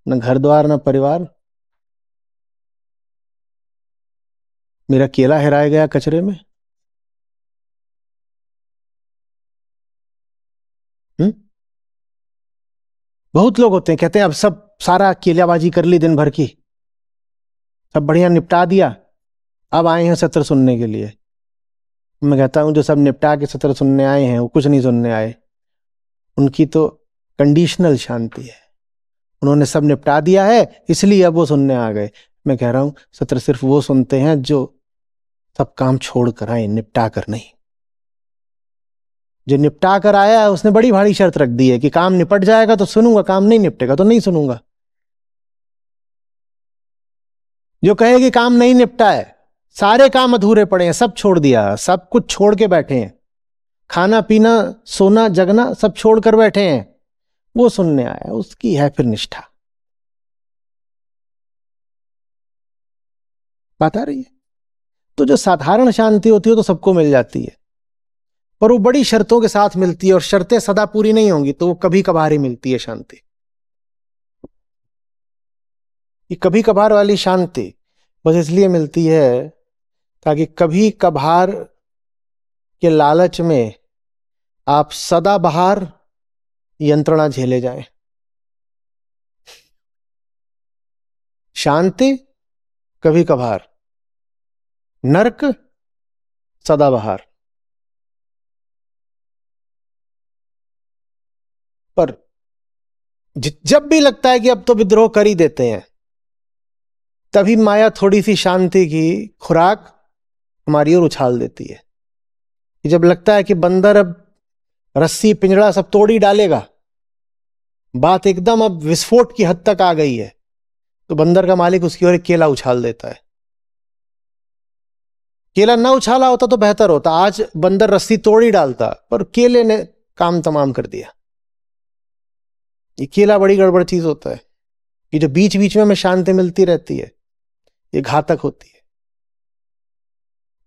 न घर द्वार न परिवार। मेरा केला हेराया गया कचरे में। हम्म। बहुत लोग होते हैं कहते हैं अब सब सारा केलाबाजी कर ली दिन भर की, सब बढ़िया निपटा दिया, अब आए हैं सत्र सुनने के लिए। मैं कहता हूं जो सब निपटा के सत्र सुनने आए हैं वो कुछ नहीं सुनने आए, उनकी तो कंडीशनल शांति है। उन्होंने सब निपटा दिया है इसलिए अब वो सुनने आ गए। मैं कह रहा हूं सत्र सिर्फ वो सुनते हैं जो सब काम छोड़ कर आए, निपटा कर नहीं। जो निपटा कर आया है उसने बड़ी भारी शर्त रख दी है कि काम निपट जाएगा तो सुनूंगा, काम नहीं निपटेगा तो नहीं सुनूंगा। जो कहे कि काम नहीं निपटा है, सारे काम अधूरे पड़े हैं, सब छोड़ दिया, सब कुछ छोड़ के बैठे हैं, खाना पीना सोना जगना सब छोड़ कर बैठे हैं, वो सुनने आया, उसकी है फिर निष्ठा। बात आ रही है? तो जो साधारण शांति होती है तो सबको मिल जाती है, पर वो बड़ी शर्तों के साथ मिलती है, और शर्तें सदा पूरी नहीं होंगी तो वो कभी कभार ही मिलती है शांति। ये कभी कभार वाली शांति बस इसलिए मिलती है ताकि कभी कभार के लालच में आप सदाबहार यंत्रणा झेले जाएं। शांति कभी कभार, नरक सदाबहार। पर जब भी लगता है कि अब तो विद्रोह कर ही देते हैं, तभी माया थोड़ी सी शांति की खुराक हमारी ओर उछाल देती है। कि जब लगता है कि बंदर अब रस्सी पिंजड़ा सब तोड़ ही डालेगा, बात एकदम अब विस्फोट की हद तक आ गई है, तो बंदर का मालिक उसकी ओर एक केला उछाल देता है। केला ना उछाला होता तो बेहतर होता, आज बंदर रस्सी तोड़ ही डालता, पर केले ने काम तमाम कर दिया। ये केला बड़ी गड़बड़ चीज होता है कि जो बीच बीच में हमें शांति मिलती रहती है, ये घातक होती है।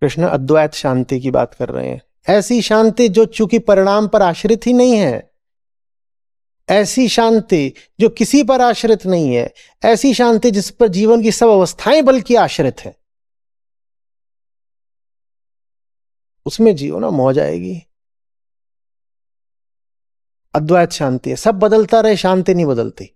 कृष्ण अद्वैत शांति की बात कर रहे हैं, ऐसी शांति जो चूंकि परिणाम पर आश्रित ही नहीं है, ऐसी शांति जो किसी पर आश्रित नहीं है, ऐसी शांति जिस पर जीवन की सब अवस्थाएं बल्कि आश्रित है, उसमें जियो ना, मौज आएगी। अद्वैत शांति है, सब बदलता रहे, शांति नहीं बदलती।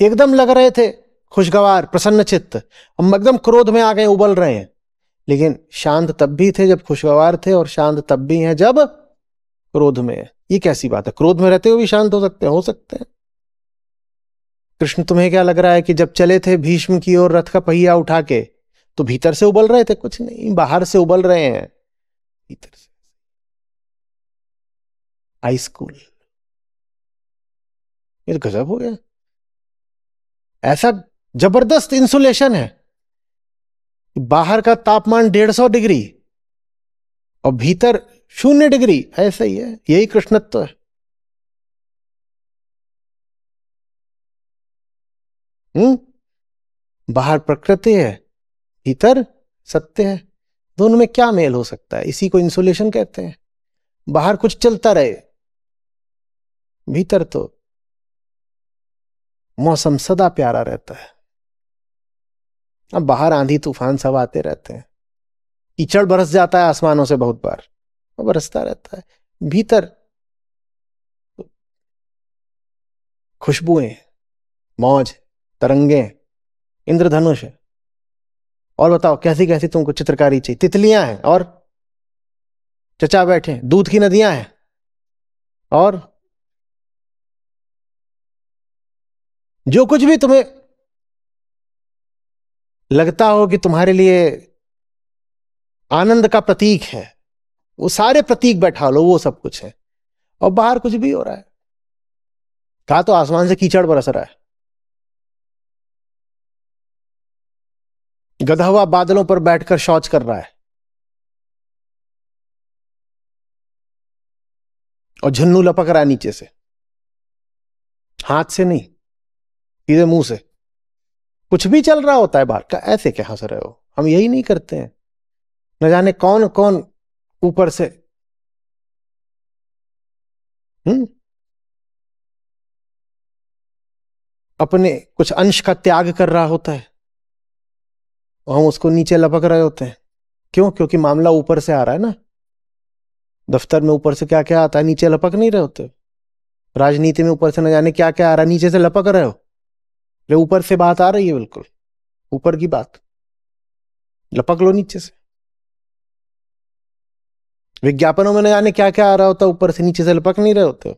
एकदम लग रहे थे खुशगवार प्रसन्न चित्त, हम एकदम क्रोध में आ गए, उबल रहे हैं, लेकिन शांत तब भी थे जब खुशगवार थे, और शांत तब भी हैं जब क्रोध में है। ये कैसी बात है? क्रोध में रहते हुए भी शांत हो सकते हैं? हो सकते हैं। कृष्ण तुम्हें क्या लग रहा है कि जब चले थे भीष्म की ओर रथ का पहिया उठा के, तो भीतर से उबल रहे थे? कुछ नहीं, बाहर से उबल रहे हैं, भीतर से आइस कूल। ये तो गजब हो गया। ऐसा जबरदस्त इंसुलेशन है, बाहर का तापमान 150 डिग्री और भीतर 0 डिग्री। ऐसा ही है, यही कृष्णत्व है। बाहर प्रकृति है, भीतर सत्य है। दोनों में क्या मेल हो सकता है? इसी को इंसुलेशन कहते हैं। बाहर कुछ चलता रहे, भीतर तो मौसम सदा प्यारा रहता है। अब बाहर आंधी तूफान सब आते रहते हैं, कीचड़ बरस जाता है आसमानों से बहुत बार, वो बरसता रहता है। भीतर खुशबुएं, मौज, तरंगे, इंद्रधनुष है। और बताओ कैसी कैसी तुमको चित्रकारी चाहिए? तितलियां हैं और चचा बैठे, दूध की नदियां हैं, और जो कुछ भी तुम्हें लगता हो कि तुम्हारे लिए आनंद का प्रतीक है, वो सारे प्रतीक बैठा लो, वो सब कुछ है। और बाहर कुछ भी हो रहा है, कहा तो आसमान से कीचड़ बरस रहा है, गधा हुआ बादलों पर बैठकर शौच कर रहा है, और झुन्नू लपक रहा है नीचे से, हाथ से नहीं, सीधे मुंह से। कुछ भी चल रहा होता है बाहर का। ऐसे क्या हंस रहे हो? हम यही नहीं करते हैं? न जाने कौन कौन ऊपर से अपने कुछ अंश का त्याग कर रहा होता है, और हम उसको नीचे लपक रहे होते हैं। क्यों? क्योंकि मामला ऊपर से आ रहा है ना। दफ्तर में ऊपर से क्या क्या आता है, नीचे लपक नहीं रहे होते। राजनीति में ऊपर से न जाने क्या क्या आ रहा है, नीचे से लपक रहे हो। अरे ऊपर से बात आ रही है, बिल्कुल ऊपर की बात, लपक लो नीचे से। विज्ञापनों में न जाने क्या क्या आ रहा होता है, ऊपर से, नीचे से लपक नहीं रहे होते।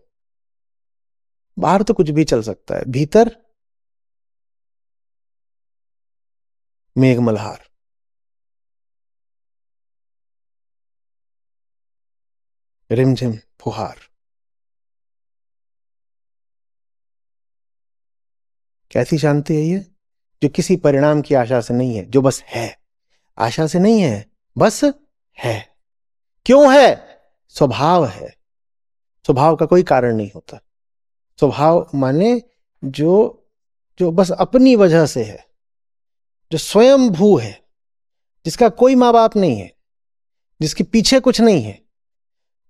बाहर तो कुछ भी चल सकता है, भीतर मेघ मल्हार। रिमझिम फुहार। कैसी शांति है ये? जो किसी परिणाम की आशा से नहीं है, जो बस है। आशा से नहीं है, बस है। क्यों है? स्वभाव है। स्वभाव का कोई कारण नहीं होता। स्वभाव माने जो जो बस अपनी वजह से है, जो स्वयं भू है, जिसका कोई मां बाप नहीं है, जिसके पीछे कुछ नहीं है,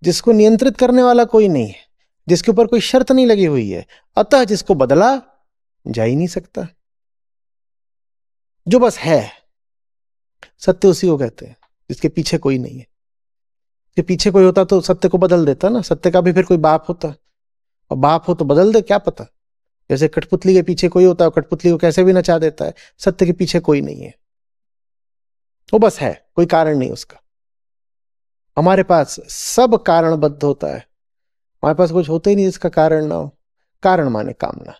जिसको नियंत्रित करने वाला कोई नहीं है, जिसके ऊपर कोई शर्त नहीं लगी हुई है, अतः जिसको बदला जा ही नहीं सकता, जो बस है। सत्य उसी को कहते हैं जिसके पीछे कोई नहीं है। कि पीछे कोई होता तो सत्य को बदल देता ना, सत्य का भी फिर कोई बाप होता, और बाप हो तो बदल दे, क्या पता। जैसे कठपुतली के पीछे कोई होता है, कठपुतली को कैसे भी नचा देता है, सत्य के पीछे कोई नहीं है, वो बस है, कोई कारण नहीं उसका। हमारे पास सब कारणबद्ध होता है, हमारे पास कुछ होता ही नहीं जिसका कारण ना हो। कारण माने कामना।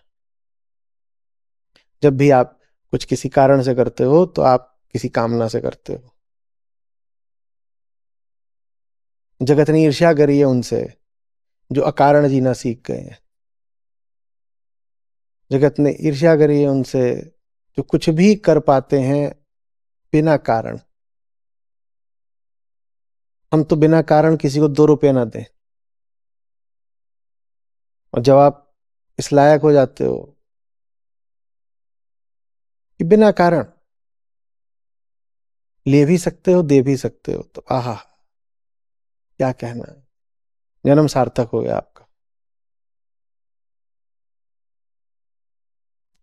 जब भी आप कुछ किसी कारण से करते हो तो आप किसी कामना से करते हो। जगत ने ईर्ष्या करी है उनसे जो अकारण जीना सीख गए हैं। जगत ने ईर्ष्या करी है उनसे जो कुछ भी कर पाते हैं बिना कारण। हम तो बिना कारण किसी को 2 रुपये ना दें, और जब आप इस लायक हो जाते हो कि बिना कारण ले भी सकते हो, दे भी सकते हो, तो आहा, क्या कहना है, जन्म सार्थक हो गया आपका।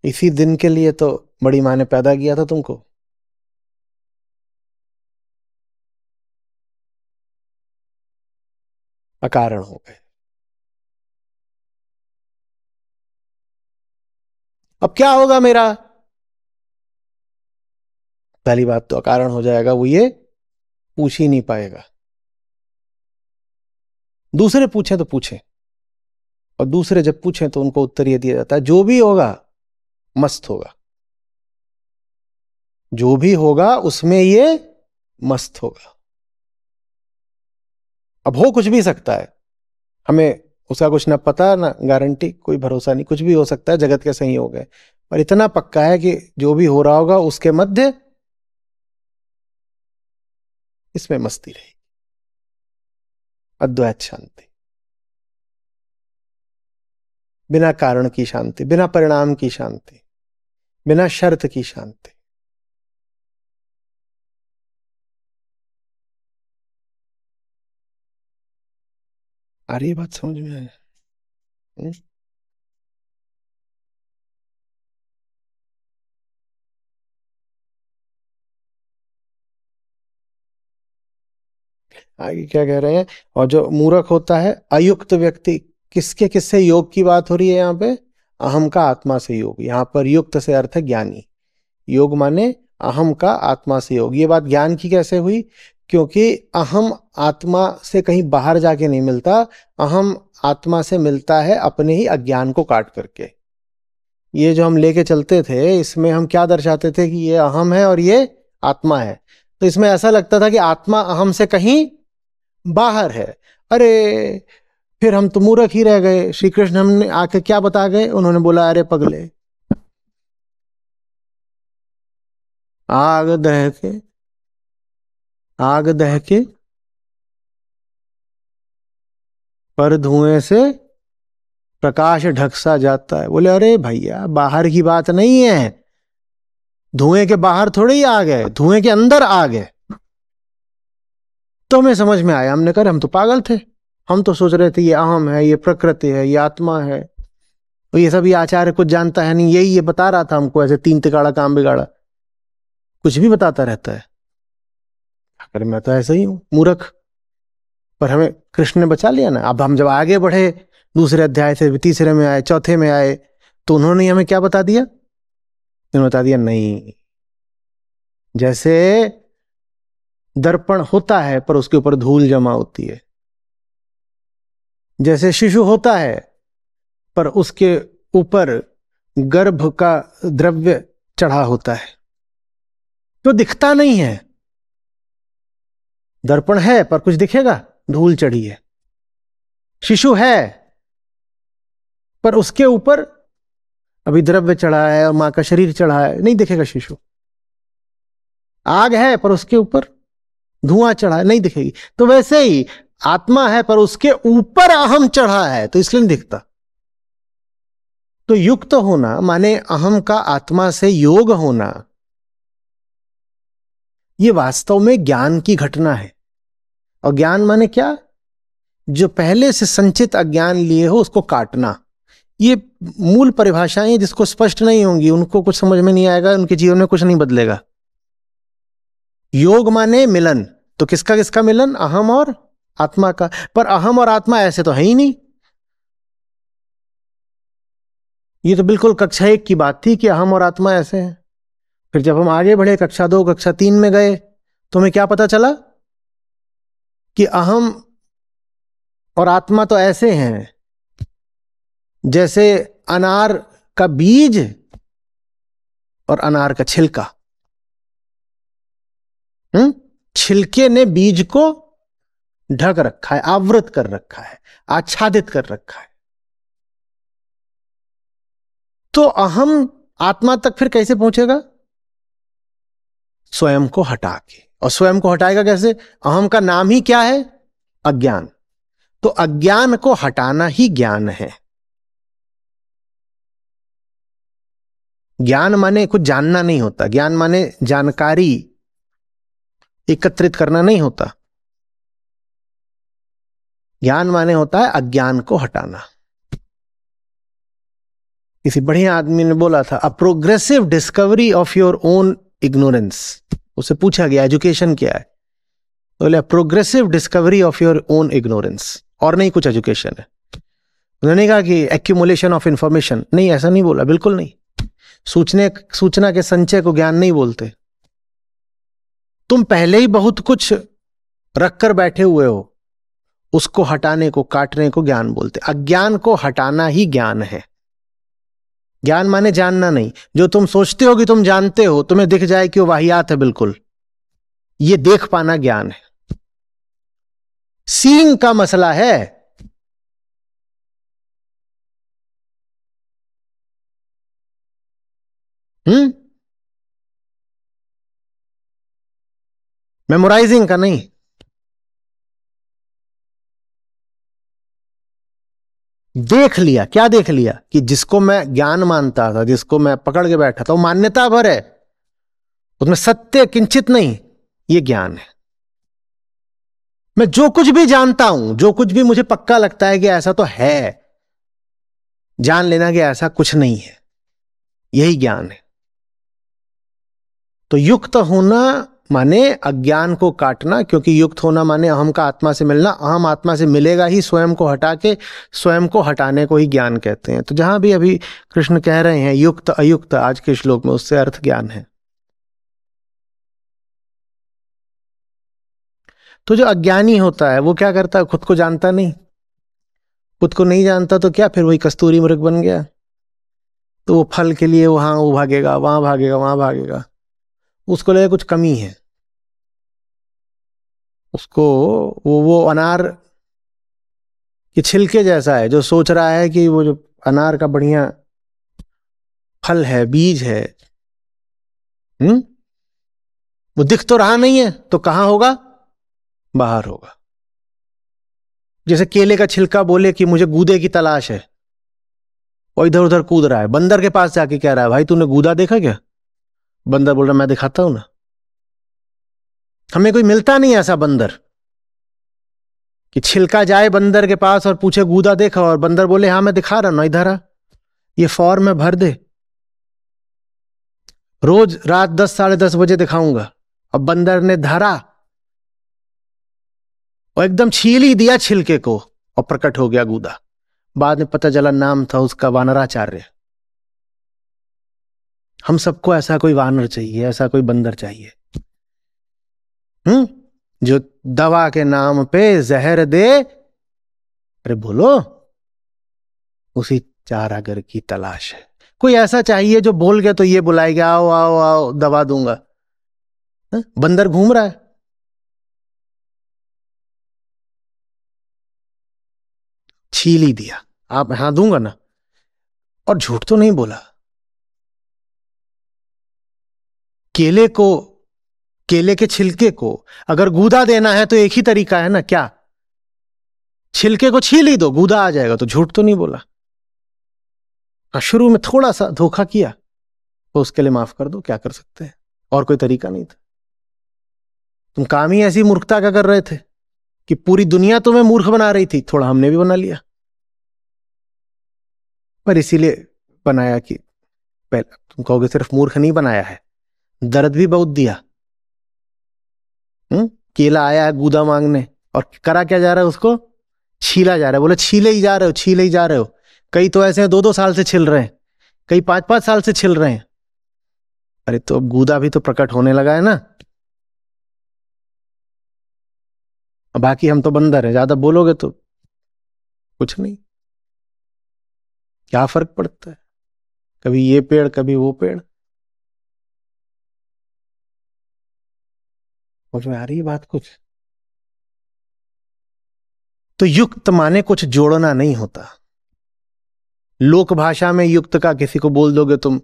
इसी दिन के लिए तो बड़ी माँ ने पैदा किया था तुमको। अकारण हो गए। अब क्या होगा मेरा? पहली बात तो अकारण हो जाएगा, वो ये पूछ ही नहीं पाएगा। दूसरे पूछे तो पूछे, और दूसरे जब पूछे तो उनको उत्तर ये दिया जाता है, जो भी होगा मस्त होगा, जो भी होगा उसमें ये मस्त होगा। अब हो कुछ भी सकता है, हमें उसका कुछ ना पता ना गारंटी, कोई भरोसा नहीं, कुछ भी हो सकता है, जगत के संयोग है। पर इतना पक्का है कि जो भी हो रहा होगा उसके मध्य इसमें मस्ती रहेगी, अद्वैत शांति, बिना कारण की शांति, बिना परिणाम की शांति, बिना शर्त की शांति। आ रही बात समझ में आया? आगे क्या कह रहे हैं? और जो मूर्ख होता है, अयुक्त व्यक्ति, किसके किससे योग की बात हो रही है यहाँ पे? अहम का आत्मा से योग। यहाँ पर युक्त से अर्थ है ज्ञानी। योग माने अहम का आत्मा से योग। ये बात ज्ञान की कैसे हुई? क्योंकि अहम आत्मा से कहीं बाहर जाके नहीं मिलता, अहम आत्मा से मिलता है अपने ही अज्ञान को काट करके। ये जो हम लेके चलते थे, इसमें हम क्या दर्शाते थे कि ये अहम है और ये आत्मा है, तो इसमें ऐसा लगता था कि आत्मा अहम से कहीं बाहर है। अरे फिर हम तो मूर्ख ही रह गए। श्री कृष्ण हमने आके क्या बता गए? उन्होंने बोला, अरे पगले, आग दह के, आग दह के पर धुएं से प्रकाश ढक सा जाता है। बोले अरे भैया, बाहर की बात नहीं है, धुएं के बाहर थोड़ी ही आग है, धुएं के अंदर आग है। तो हमें समझ में आया, हमने कहा हम तो पागल थे, हम तो सोच रहे थे ये अहम है, ये प्रकृति है, ये आत्मा है, और ये सब ये आचार्य कुछ जानता है नहीं, यही ये बता रहा था हमको, ऐसे 3 तिकाड़ा काम बिगाड़ा, कुछ भी बताता रहता है। अगर मैं तो ऐसा ही हूं, मूर्ख। पर हमें कृष्ण ने बचा लिया ना। अब हम जब आगे बढ़े, दूसरे अध्याय से तीसरे में आए, चौथे में आए, तो उन्होंने हमें क्या बता दिया? उन्होंने बता दिया, नहीं, जैसे दर्पण होता है पर उसके ऊपर धूल जमा होती है, जैसे शिशु होता है पर उसके ऊपर गर्भ का द्रव्य चढ़ा होता है, तो दिखता नहीं है। दर्पण है पर कुछ दिखेगा? धूल चढ़ी है। शिशु है पर उसके ऊपर अभी द्रव्य चढ़ा है और मां का शरीर चढ़ा है, नहीं दिखेगा शिशु। आग है पर उसके ऊपर धुआं चढ़ा है, नहीं दिखेगी। तो वैसे ही आत्मा है पर उसके ऊपर अहम चढ़ा है, तो इसलिए नहीं दिखता। तो युक्त होना माने अहम का आत्मा से योग होना, यह वास्तव में ज्ञान की घटना है। और ज्ञान माने क्या? जो पहले से संचित अज्ञान लिए हो उसको काटना। ये मूल परिभाषाएं हैं, जिसको स्पष्ट नहीं होंगी उनको कुछ समझ में नहीं आएगा, उनके जीवन में कुछ नहीं बदलेगा। योग माने मिलन, तो किसका किसका मिलन? अहम और आत्मा का। पर अहम और आत्मा ऐसे तो है ही नहीं। ये तो बिल्कुल कक्षा 1 की बात थी कि अहम और आत्मा ऐसे हैं। फिर जब हम आगे बढ़े, कक्षा 2 कक्षा 3 में गए, तो हमें क्या पता चला कि अहम और आत्मा तो ऐसे हैं जैसे अनार का बीज और अनार का छिलका। छिलके ने बीज को ढक रखा है, आवृत कर रखा है, आच्छादित कर रखा है। तो अहम आत्मा तक फिर कैसे पहुंचेगा? स्वयं को हटा के। और स्वयं को हटाएगा कैसे? अहम का नाम ही क्या है? अज्ञान। तो अज्ञान को हटाना ही ज्ञान है। ज्ञान माने कुछ जानना नहीं होता, ज्ञान माने जानकारी एकत्रित करना नहीं होता। ज्ञान माने होता है अज्ञान को हटाना। किसी बढ़िया आदमी ने बोला था, a progressive discovery of your own ignorance. उसे पूछा गया एजुकेशन क्या है, तो बोले progressive discovery of your own ignorance, और नहीं कुछ एजुकेशन है। उन्होंने कहा कि एक्यूमुलेशन ऑफ इंफॉर्मेशन, नहीं ऐसा नहीं बोला, बिल्कुल नहीं। सूचना के संचय को ज्ञान नहीं बोलते। तुम पहले ही बहुत कुछ रखकर बैठे हुए हो, उसको हटाने को, काटने को ज्ञान बोलते। अज्ञान को हटाना ही ज्ञान है। ज्ञान माने जानना नहीं। जो तुम सोचते हो कि तुम जानते हो, तुम्हें दिख जाए कि वो वाहियात है, बिल्कुल, ये देख पाना ज्ञान है। सीइंग का मसला है। मेमोराइजिंग का नहीं। देख लिया। क्या देख लिया? कि जिसको मैं ज्ञान मानता था, जिसको मैं पकड़ के बैठा था, वो मान्यता भर है, उसमें सत्य किंचित नहीं, ये ज्ञान है। मैं जो कुछ भी जानता हूं, जो कुछ भी मुझे पक्का लगता है कि ऐसा तो है, जान लेना कि ऐसा कुछ नहीं है, यही ज्ञान है। तो युक्त होना माने अज्ञान को काटना, क्योंकि युक्त होना माने अहम का आत्मा से मिलना। अहम आत्मा से मिलेगा ही स्वयं को हटा के, स्वयं को हटाने को ही ज्ञान कहते हैं। तो जहां भी अभी कृष्ण कह रहे हैं युक्त अयुक्त आज के श्लोक में, उससे अर्थ ज्ञान है। तो जो अज्ञानी होता है वो क्या करता है? खुद को जानता नहीं। खुद को नहीं जानता तो क्या, फिर वही कस्तूरी मृग बन गया। तो वो फल के लिए वहां वो भागेगा, वहां भागेगा, वहां भागेगा। उसको लगेगा कुछ कमी है। उसको वो अनार के छिलके जैसा है, जो सोच रहा है कि वो जो अनार का बढ़िया फल है, बीज है, वो दिख तो रहा नहीं है, तो कहां होगा? बाहर होगा। जैसे केले का छिलका बोले कि मुझे गूदे की तलाश है, और इधर उधर कूद रहा है, बंदर के पास जाके कह रहा है, भाई तूने गूदा देखा क्या? बंदर बोल रहा, मैं दिखाता हूं ना। हमें कोई मिलता नहीं ऐसा बंदर कि छिलका जाए बंदर के पास और पूछे गूदा देखा, और बंदर बोले हाँ मैं दिखा रहा हूं ना, इधर आ, ये फॉर्म में भर दे, रोज रात 10 साढ़े 10 बजे दिखाऊंगा। अब बंदर ने धरा और एकदम छील ही दिया छिलके को, और प्रकट हो गया गूदा। बाद में पता चला नाम था उसका वानराचार्य। हम सबको ऐसा कोई वानर चाहिए, ऐसा कोई बंदर चाहिए, जो दवा के नाम पे जहर दे। अरे बोलो, उसी चारागर की तलाश है। कोई ऐसा चाहिए जो बोल गया तो ये बुलाएगा, आओ आओ आओ दवा दूंगा। बंदर घूम रहा है, छील ही दिया। आप हाँ दूंगा ना, और झूठ तो नहीं बोला। केले को, केले के छिलके को अगर गूदा देना है तो एक ही तरीका है ना, क्या? छिलके को छील ही दो, गूदा आ जाएगा। तो झूठ तो नहीं बोला। शुरू में थोड़ा सा धोखा किया, तो उसके लिए माफ कर दो, क्या कर सकते हैं, और कोई तरीका नहीं था। तुम काम ही ऐसी मूर्खता का कर रहे थे कि पूरी दुनिया तुम्हें मूर्ख बना रही थी, थोड़ा हमने भी बना लिया। पर इसीलिए बनाया कि पहले तुम कहोगे सिर्फ मूर्ख नहीं बनाया है, दर्द भी बहुत दिया। केला आया है गूदा मांगने, और करा क्या जा रहा है, उसको छीला जा रहा है। बोले छीले ही जा रहे हो, छीले ही जा रहे हो। कई तो ऐसे हैं 2-2 साल से छिल रहे हैं, कई 5-5 साल से छिल रहे हैं। अरे तो अब गूदा भी तो प्रकट होने लगा है ना। बाकी हम तो बंदर हैं, ज्यादा बोलोगे तो कुछ नहीं, क्या फर्क पड़ता है, कभी ये पेड़ कभी वो पेड़। समझ में आ रही है बात कुछ? तो युक्त माने कुछ जोड़ना नहीं होता। लोक भाषा में युक्त का किसी को बोल दोगे तुम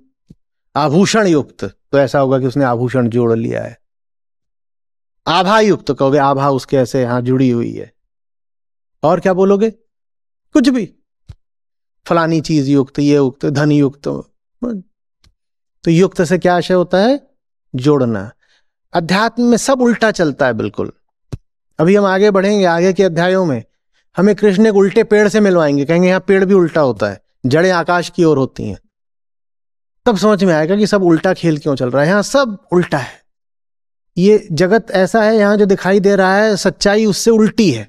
आभूषण युक्त, तो ऐसा होगा कि उसने आभूषण जोड़ लिया है। आभा युक्त तो कहोगे आभा उसके ऐसे यहां जुड़ी हुई है। और क्या बोलोगे, कुछ भी, फलानी चीज युक्त, ये युक्त, धन युक्त। तो युक्त से क्या आशय होता है, जोड़ना। अध्यात्म में सब उल्टा चलता है बिल्कुल। अभी हम आगे बढ़ेंगे, आगे के अध्यायों में हमें कृष्ण एक उल्टे पेड़ से मिलवाएंगे, कहेंगे यहां पेड़ भी उल्टा होता है, जड़ें आकाश की ओर होती हैं। तब समझ में आएगा कि सब उल्टा खेल क्यों चल रहा है, यहां सब उल्टा है। ये जगत ऐसा है, यहां जो दिखाई दे रहा है सच्चाई उससे उल्टी है।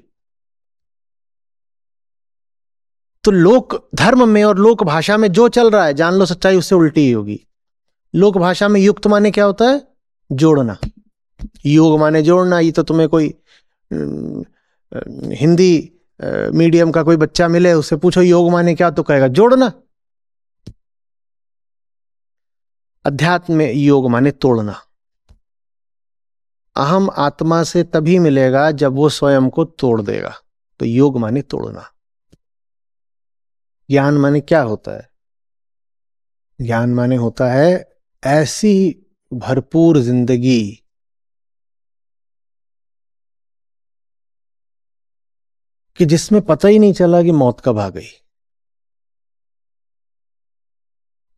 तो लोक धर्म में और लोक भाषा में जो चल रहा है जान लो सच्चाई उससे उल्टी ही होगी। लोक भाषा में युक्त माने क्या होता है, जोड़ना। योग माने जोड़ना। ये तो तुम्हें कोई हिंदी मीडियम का कोई बच्चा मिले, उससे पूछो योग माने क्या, तो कहेगा जोड़ना। अध्यात्म में योग माने तोड़ना। अहम आत्मा से तभी मिलेगा जब वो स्वयं को तोड़ देगा। तो योग माने तोड़ना। ज्ञान माने क्या होता है, ज्ञान माने होता है ऐसी भरपूर जिंदगी कि जिसमें पता ही नहीं चला कि मौत कब आ गई।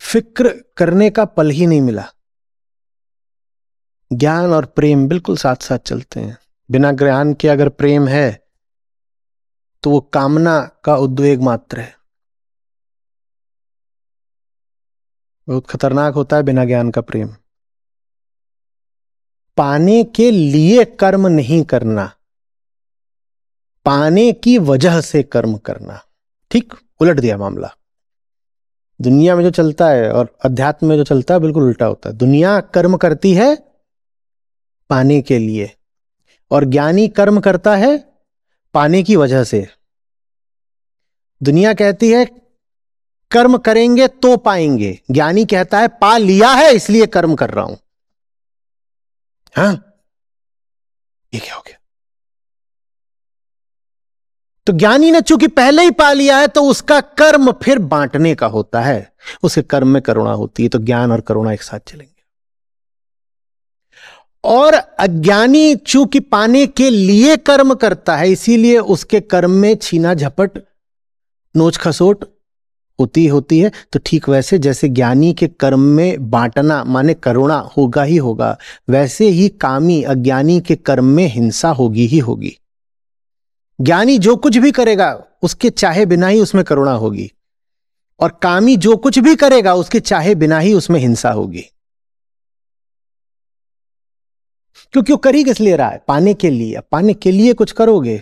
फिक्र करने का पल ही नहीं मिला। ज्ञान और प्रेम बिल्कुल साथ साथ चलते हैं। बिना ज्ञान के अगर प्रेम है तो वो कामना का उद्वेग मात्र है। बहुत खतरनाक होता है बिना ज्ञान का प्रेम। पाने के लिए कर्म नहीं करना, पाने की वजह से कर्म करना। ठीक उलट दिया मामला। दुनिया में जो चलता है और अध्यात्म में जो चलता है बिल्कुल उल्टा होता है। दुनिया कर्म करती है पाने के लिए, और ज्ञानी कर्म करता है पाने की वजह से। दुनिया कहती है कर्म करेंगे तो पाएंगे, ज्ञानी कहता है पा लिया है इसलिए कर्म कर रहा हूं। हाँ, ये क्या हो गया? तो ज्ञानी ने चूंकि पहले ही पा लिया है तो उसका कर्म फिर बांटने का होता है, उसके कर्म में करुणा होती है। तो ज्ञान और करुणा एक साथ चलेंगे। और अज्ञानी चूंकि पाने के लिए कर्म करता है इसीलिए उसके कर्म में छीना झपट नोच खसोट होती है। तो ठीक वैसे जैसे ज्ञानी के कर्म में बांटना माने करुणा होगा ही होगा, वैसे ही कामी अज्ञानी के कर्म में हिंसा होगी ही होगी। ज्ञानी जो कुछ भी करेगा उसके चाहे बिना ही उसमें करुणा होगी, और कामी जो कुछ भी करेगा उसके चाहे बिना ही उसमें हिंसा होगी। क्योंकि वो कर ही किस लिए रहा है, पाने के लिए। पाने के लिए कुछ करोगे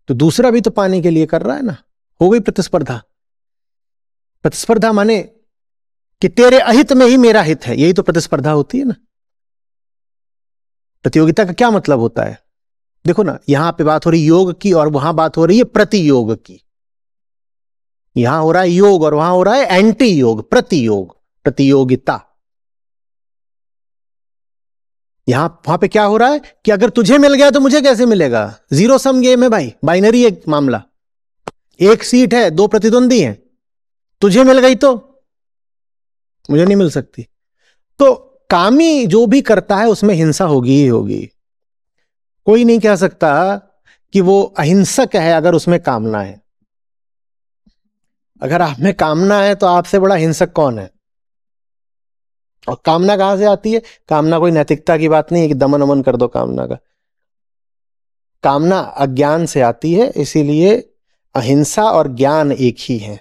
तो दूसरा भी तो पाने के लिए कर रहा है ना। हो गई प्रतिस्पर्धा। प्रतिस्पर्धा माने कि तेरे अहित में ही मेरा हित है, यही तो प्रतिस्पर्धा होती है ना। प्रतियोगिता का क्या मतलब होता है, देखो ना, यहां पे बात हो रही योग की और वहां बात हो रही है प्रतियोग की। यहां हो रहा है योग और वहां हो रहा है एंटी योग, प्रतियोग, प्रतियोगिता। वहां पे क्या हो रहा है कि अगर तुझे मिल गया तो मुझे कैसे मिलेगा। जीरो सम गेम है भाई, बाइनरी एक मामला। एक सीट है, 2 प्रतिद्वंदी हैं, तुझे मिल गई तो मुझे नहीं मिल सकती। तो कामी जो भी करता है उसमें हिंसा होगी ही होगी। कोई नहीं कह सकता कि वो अहिंसक है अगर उसमें कामना है। अगर आप में कामना है तो आपसे बड़ा हिंसक कौन है। और कामना कहां से आती है, कामना कोई नैतिकता की बात नहीं है कि दमन अमन कर दो कामना का। कामना अज्ञान से आती है, इसीलिए अहिंसा और ज्ञान एक ही है।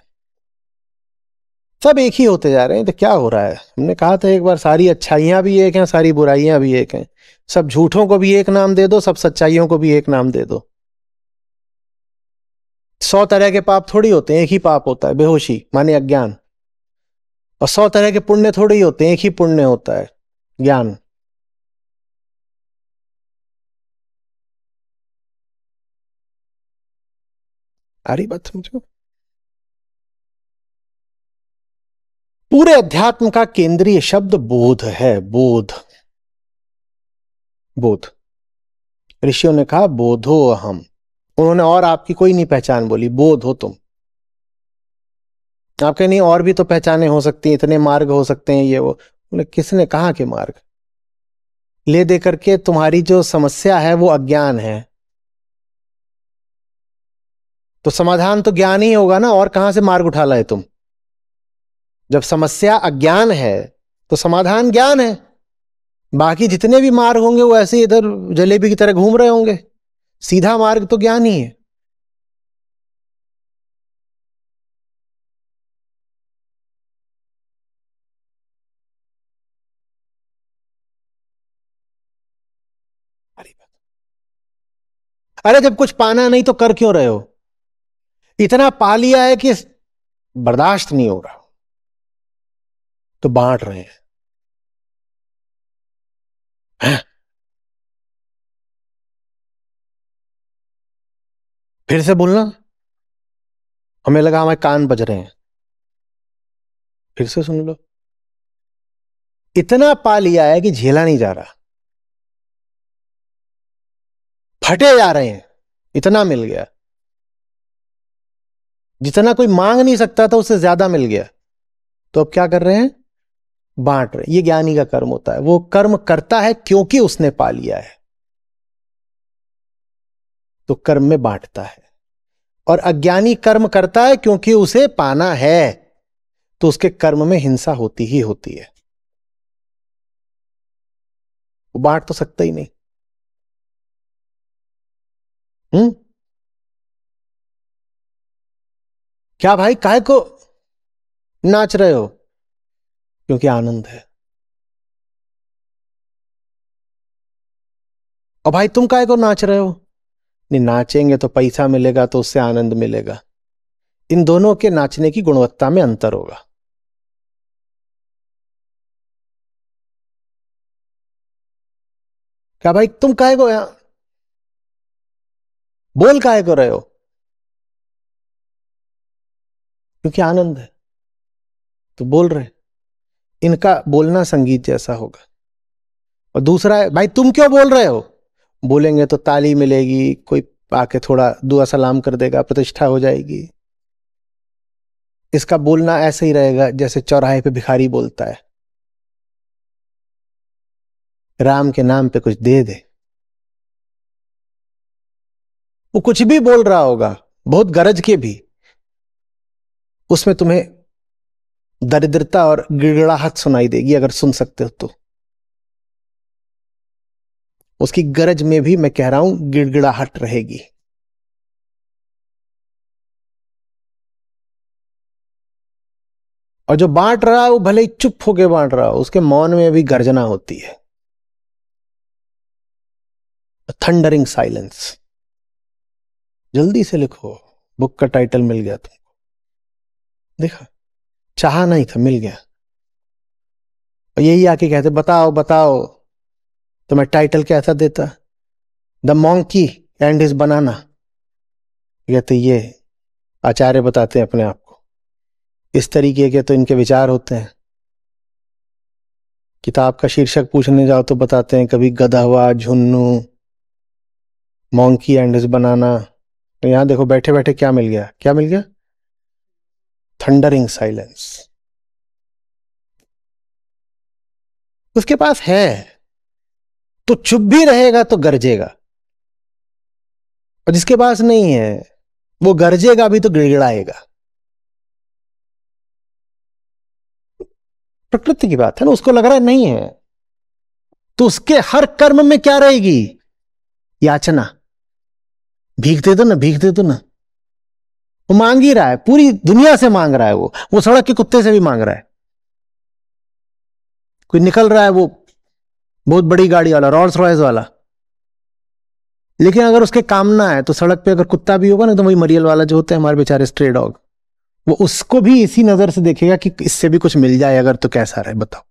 सब एक ही होते जा रहे हैं। तो क्या हो रहा है, हमने कहा था एक बार सारी अच्छाइयां भी एक हैं, सारी बुराइयां भी एक हैं। सब झूठों को भी एक नाम दे दो, सब सच्चाइयों को भी एक नाम दे दो। 100 तरह के पाप थोड़ी होते हैं, एक ही पाप होता है, बेहोशी माने अज्ञान। और 100 तरह के पुण्य थोड़ी होते हैं, एक ही पुण्य होता है, ज्ञान। आ रही बात समझो? पूरे अध्यात्म का केंद्रीय शब्द बोध है, बोध। बोध। ऋषियों ने कहा बोधो अहम। उन्होंने और आपकी कोई नहीं पहचान बोली, बोध हो तुम। आपके नहीं और भी तो पहचाने हो सकती हैं, इतने मार्ग हो सकते हैं, ये वो। बोले किसने कहा के मार्ग? ले दे करके तुम्हारी जो समस्या है वो अज्ञान है, तो समाधान तो ज्ञान ही होगा ना, और कहां से मार्ग उठा लाए तुम? जब समस्या अज्ञान है तो समाधान ज्ञान है। बाकी जितने भी मार्ग होंगे वो ऐसे इधर जलेबी की तरह घूम रहे होंगे, सीधा मार्ग तो ज्ञान ही है। अरे जब कुछ पाना नहीं तो कर क्यों रहे हो? इतना पा लिया है कि बर्दाश्त नहीं हो रहा, तो बांट रहे हैं। फिर से बोलना, हमें लगा हमारे कान बज रहे हैं। फिर से सुन लो। इतना पा लिया है कि झेला नहीं जा रहा, फटे जा रहे हैं, इतना मिल गया। जितना कोई मांग नहीं सकता था उससे ज्यादा मिल गया, तो अब क्या कर रहे हैं? बांट रहे। ये ज्ञानी का कर्म होता है, वो कर्म करता है क्योंकि उसने पा लिया है, तो कर्म में बांटता है। और अज्ञानी कर्म करता है क्योंकि उसे पाना है, तो उसके कर्म में हिंसा होती ही होती है। वो बांट तो सकता ही नहीं। क्या भाई, काहे को नाच रहे हो? क्योंकि आनंद है। और भाई तुम काहे को नाच रहे हो? नहीं, नाचेंगे तो पैसा मिलेगा, तो उससे आनंद मिलेगा। इन दोनों के नाचने की गुणवत्ता में अंतर होगा। क्या भाई तुम काहे को यहां बोल काहे को रहे हो? क्योंकि आनंद है, तो बोल रहे। इनका बोलना संगीत जैसा होगा। और दूसरा है, भाई तुम क्यों बोल रहे हो? बोलेंगे तो ताली मिलेगी, कोई आके थोड़ा दुआ सलाम कर देगा, प्रतिष्ठा हो जाएगी। इसका बोलना ऐसे ही रहेगा जैसे चौराहे पे भिखारी बोलता है, राम के नाम पे कुछ दे दे। वो कुछ भी बोल रहा होगा, बहुत गरज के भी, उसमें तुम्हें दरिद्रता और गिड़गिड़ाहट सुनाई देगी, अगर सुन सकते हो तो। उसकी गरज में भी मैं कह रहा हूं गिड़गिड़ाहट रहेगी। और जो बांट रहा है वो भले ही चुप होके बांट रहा हो, उसके मौन में भी गर्जना होती है। Thundering silence. जल्दी से लिखो, बुक का टाइटल मिल गया तुमको। देखा, चाहा नहीं था, मिल गया। और यही आके कहते बताओ बताओ, तो मैं टाइटल कैसा देता? द मॉन्की एंड हिज बनाना। कहते ये आचार्य बताते हैं अपने आप को, इस तरीके के तो इनके विचार होते हैं। किताब का शीर्षक पूछने जाओ तो बताते हैं कभी गधा हुआ, झुन्नू, मॉन्की एंड हिज बनाना। तो यहां देखो बैठे बैठे क्या मिल गया, क्या मिल गया? Thundering silence. उसके पास है तो चुप भी रहेगा तो गरजेगा, और जिसके पास नहीं है वो गरजेगा भी तो गिड़गिड़ाएगा। प्रकृति की बात है ना, उसको लग रहा है नहीं है, तो उसके हर कर्म में क्या रहेगी? याचना। भीख दे दो ना, भीख दे दो ना। वो मांग ही रहा है, पूरी दुनिया से मांग रहा है। वो सड़क के कुत्ते से भी मांग रहा है। कोई निकल रहा है वो बहुत बड़ी गाड़ी वाला, रॉल्स रॉयस वाला, लेकिन अगर उसके काम ना है तो सड़क पे अगर कुत्ता भी होगा ना, तो वही मरियल वाला जो होते हैं हमारे बेचारे स्ट्रे डॉग, वो उसको भी इसी नजर से देखेगा कि इससे भी कुछ मिल जाए अगर तो कैसा रहे बताओ।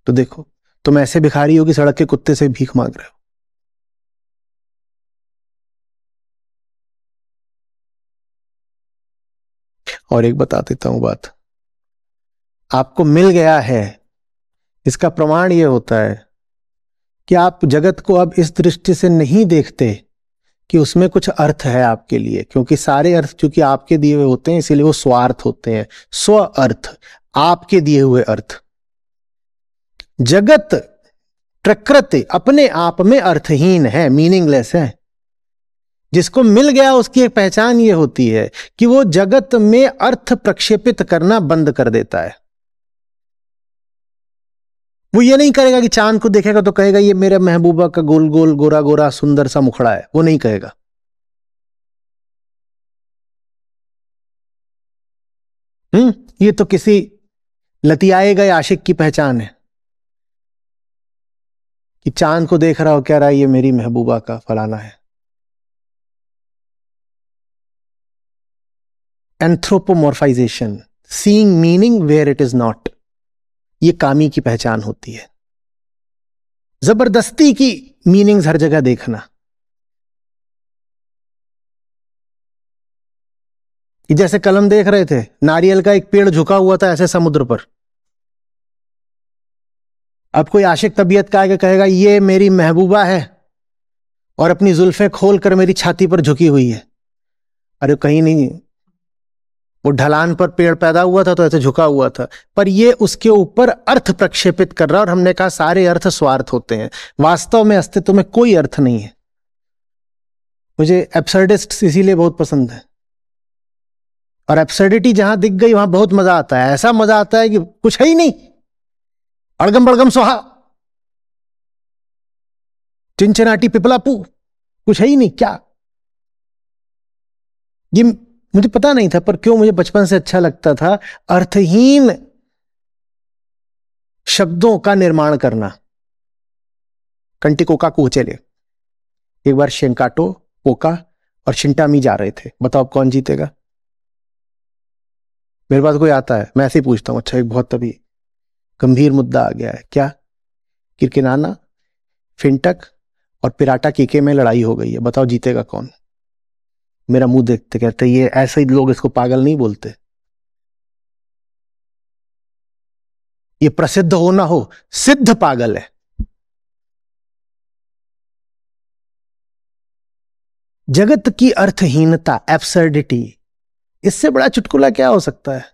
तो देखो, तुम ऐसे भिखारी हो कि सड़क के कुत्ते से भीख मांग रहे हो। और एक बता देता हूं बात, आपको मिल गया है, इसका प्रमाण यह होता है कि आप जगत को अब इस दृष्टि से नहीं देखते कि उसमें कुछ अर्थ है आपके लिए, क्योंकि सारे अर्थ चूंकि आपके दिए हुए होते हैं इसीलिए वो स्वार्थ होते हैं, स्व अर्थ, आपके दिए हुए अर्थ। जगत, प्रकृति अपने आप में अर्थहीन है, मीनिंगलेस है। जिसको मिल गया उसकी एक पहचान ये होती है कि वो जगत में अर्थ प्रक्षेपित करना बंद कर देता है। वो ये नहीं करेगा कि चांद को देखेगा तो कहेगा ये मेरे महबूबा का गोल गोल गोरा गोरा सुंदर सा मुखड़ा है, वो नहीं कहेगा। ये तो किसी लतियाए गए आशिक की पहचान है कि चांद को देख रहा हो, कह रहा है ये मेरी महबूबा का फलाना है। Anthropomorphization, seeing meaning where it is not, ये कामी की पहचान होती है। जबरदस्ती की मीनिंग्स हर जगह देखना, कि जैसे कलम देख रहे थे, नारियल का एक पेड़ झुका हुआ था ऐसे समुद्र पर। अब कोई आशिक तबीयत का आगे कहेगा ये मेरी महबूबा है और अपनी जुल्फें खोलकर मेरी छाती पर झुकी हुई है। अरे कहीं नहीं, वो ढलान पर पेड़ पैदा हुआ था तो ऐसे झुका हुआ था, पर ये उसके ऊपर अर्थ प्रक्षेपित कर रहा है। और हमने कहा सारे अर्थ स्वार्थ होते हैं, वास्तव में अस्तित्व में कोई अर्थ नहीं है। मुझे एब्सर्डिस्ट इसीलिए बहुत पसंद है, और एब्सर्डिटी जहां दिख गई वहां बहुत मजा आता है। ऐसा मजा आता है कि कुछ है ही नहीं, अड़गम बड़गम सोहा, चिंचनाटी पिपलापू, कुछ है ही नहीं। क्या ये मुझे पता नहीं था, पर क्यों मुझे बचपन से अच्छा लगता था अर्थहीन शब्दों का निर्माण करना। कंटिकोका कुचेले, एक बार शेंकाटो, पोका और शिंटामी जा रहे थे, बताओ कौन जीतेगा? मेरे पास कोई आता है, मैं ऐसे ही पूछता हूं। अच्छा, एक बहुत तभी गंभीर मुद्दा आ गया है। क्या? किरकिनाना, फिंटक और पिराटा कीके में लड़ाई हो गई है, बताओ जीतेगा कौन? मेरा मुंह देखते कहते ये ऐसे ही लोग इसको पागल नहीं बोलते। ये प्रसिद्ध हो ना हो, सिद्ध पागल है। जगत की अर्थहीनता, एब्सर्डिटी, इससे बड़ा चुटकुला क्या हो सकता है?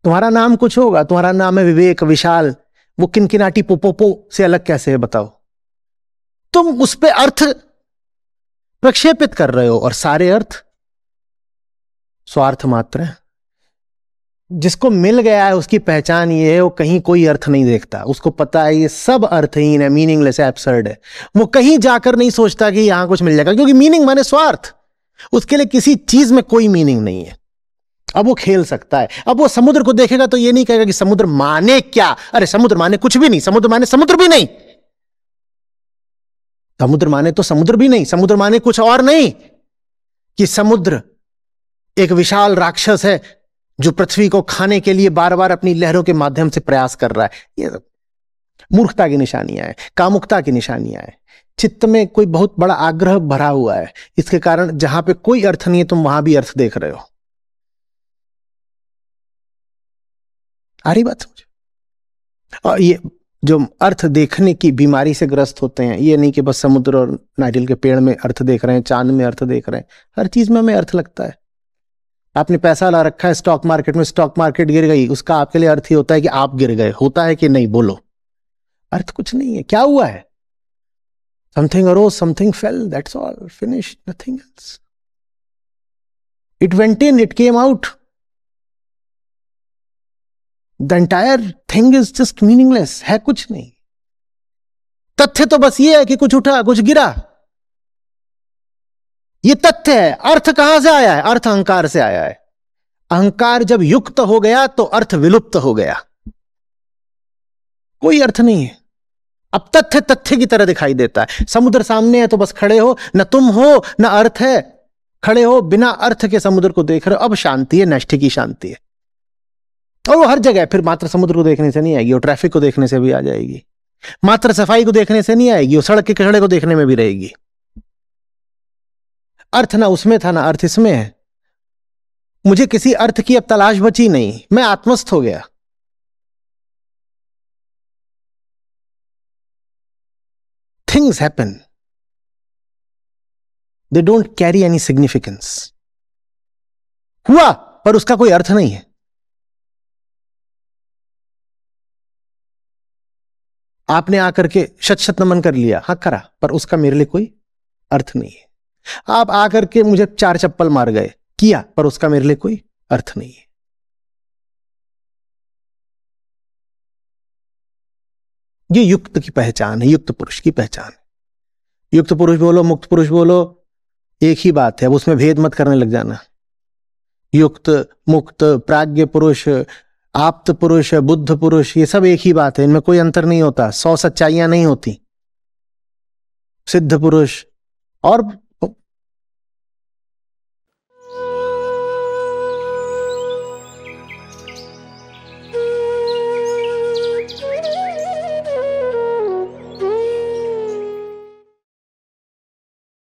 तुम्हारा नाम कुछ होगा, तुम्हारा नाम है विवेक, विशाल, वो किनकिनाटी पोपोपो से अलग कैसे है बताओ? तुम उस पे अर्थ प्रक्षेपित कर रहे हो, और सारे अर्थ स्वार्थ मात्र है। जिसको मिल गया है उसकी पहचान ये है, वो कहीं कोई अर्थ नहीं देखता। उसको पता है ये सब अर्थहीन है, मीनिंगलेस है, एब्सर्ड है। वो कहीं जाकर नहीं सोचता कि यहां कुछ मिल जाएगा, क्योंकि मीनिंग माने स्वार्थ। उसके लिए किसी चीज में कोई मीनिंग नहीं है। अब वो खेल सकता है। अब वो समुद्र को देखेगा तो ये नहीं कहेगा कि समुद्र माने क्या, अरे समुद्र माने कुछ भी नहीं, समुद्र माने समुद्र भी नहीं, समुद्र माने तो समुद्र भी नहीं, समुद्र माने कुछ और नहीं कि समुद्र एक विशाल राक्षस है जो पृथ्वी को खाने के लिए बार बार अपनी लहरों के माध्यम से प्रयास कर रहा है। ये मूर्खता की निशानियां हैं, कामुकता की निशानियां हैं। चित्त में कोई बहुत बड़ा आग्रह भरा हुआ है, इसके कारण जहां पे कोई अर्थ नहीं है तुम वहां भी अर्थ देख रहे हो। आ रही बात समझ? और ये जो अर्थ देखने की बीमारी से ग्रस्त होते हैं, ये नहीं कि बस समुद्र और नारियल के पेड़ में अर्थ देख रहे हैं, चांद में अर्थ देख रहे हैं, हर चीज में हमें अर्थ लगता है। आपने पैसा ला रखा है स्टॉक मार्केट में, स्टॉक मार्केट गिर गई, उसका आपके लिए अर्थ ही होता है कि आप गिर गए, होता है कि नहीं? बोलो। अर्थ कुछ नहीं है। क्या हुआ है? Something arose, something fail, that's all, finish, nothing else. It went in, it came out. The entire thing is just meaningless, है कुछ नहीं। तथ्य तो बस ये है कि कुछ उठा, कुछ गिरा, ये तथ्य है। अर्थ कहां से आया है? अर्थ अहंकार से आया है। अहंकार जब युक्त हो गया तो अर्थ विलुप्त हो गया, कोई अर्थ नहीं है। अब तथ्य तथ्य की तरह दिखाई देता है। समुद्र सामने है तो बस खड़े हो, न तुम हो न अर्थ है, खड़े हो बिना अर्थ के समुद्र को देख रहे हो। अब शांति है, नष्ट की शांति है। और वो हर जगह फिर मात्र समुद्र को देखने से नहीं आएगी, वो ट्रैफिक को देखने से भी आ जाएगी, मात्र सफाई को देखने से नहीं आएगी, वो सड़क के कचड़े को देखने में भी रहेगी। अर्थ ना उसमें था ना अर्थ इसमें है। मुझे किसी अर्थ की अब तलाश बची नहीं, मैं आत्मस्थ हो गया। Things happen, they don't carry any significance. हुआ पर उसका कोई अर्थ नहीं है। आपने आकर के शत शत नमन कर लिया, हाँ करा, पर उसका मेरे लिए कोई अर्थ नहीं है। आप आकर के मुझे 4 चप्पल मार गए, किया, पर उसका मेरे लिए कोई अर्थ नहीं है। ये युक्त की पहचान है, युक्त पुरुष की पहचान है। युक्त पुरुष बोलो, मुक्त पुरुष बोलो, एक ही बात है। अब उसमें भेद मत करने लग जाना। युक्त, मुक्त, प्राज्ञ पुरुष, आप्त पुरुष, बुद्ध पुरुष, ये सब एक ही बात है, इनमें कोई अंतर नहीं होता। 100 सच्चाइयां नहीं होती। सिद्ध पुरुष और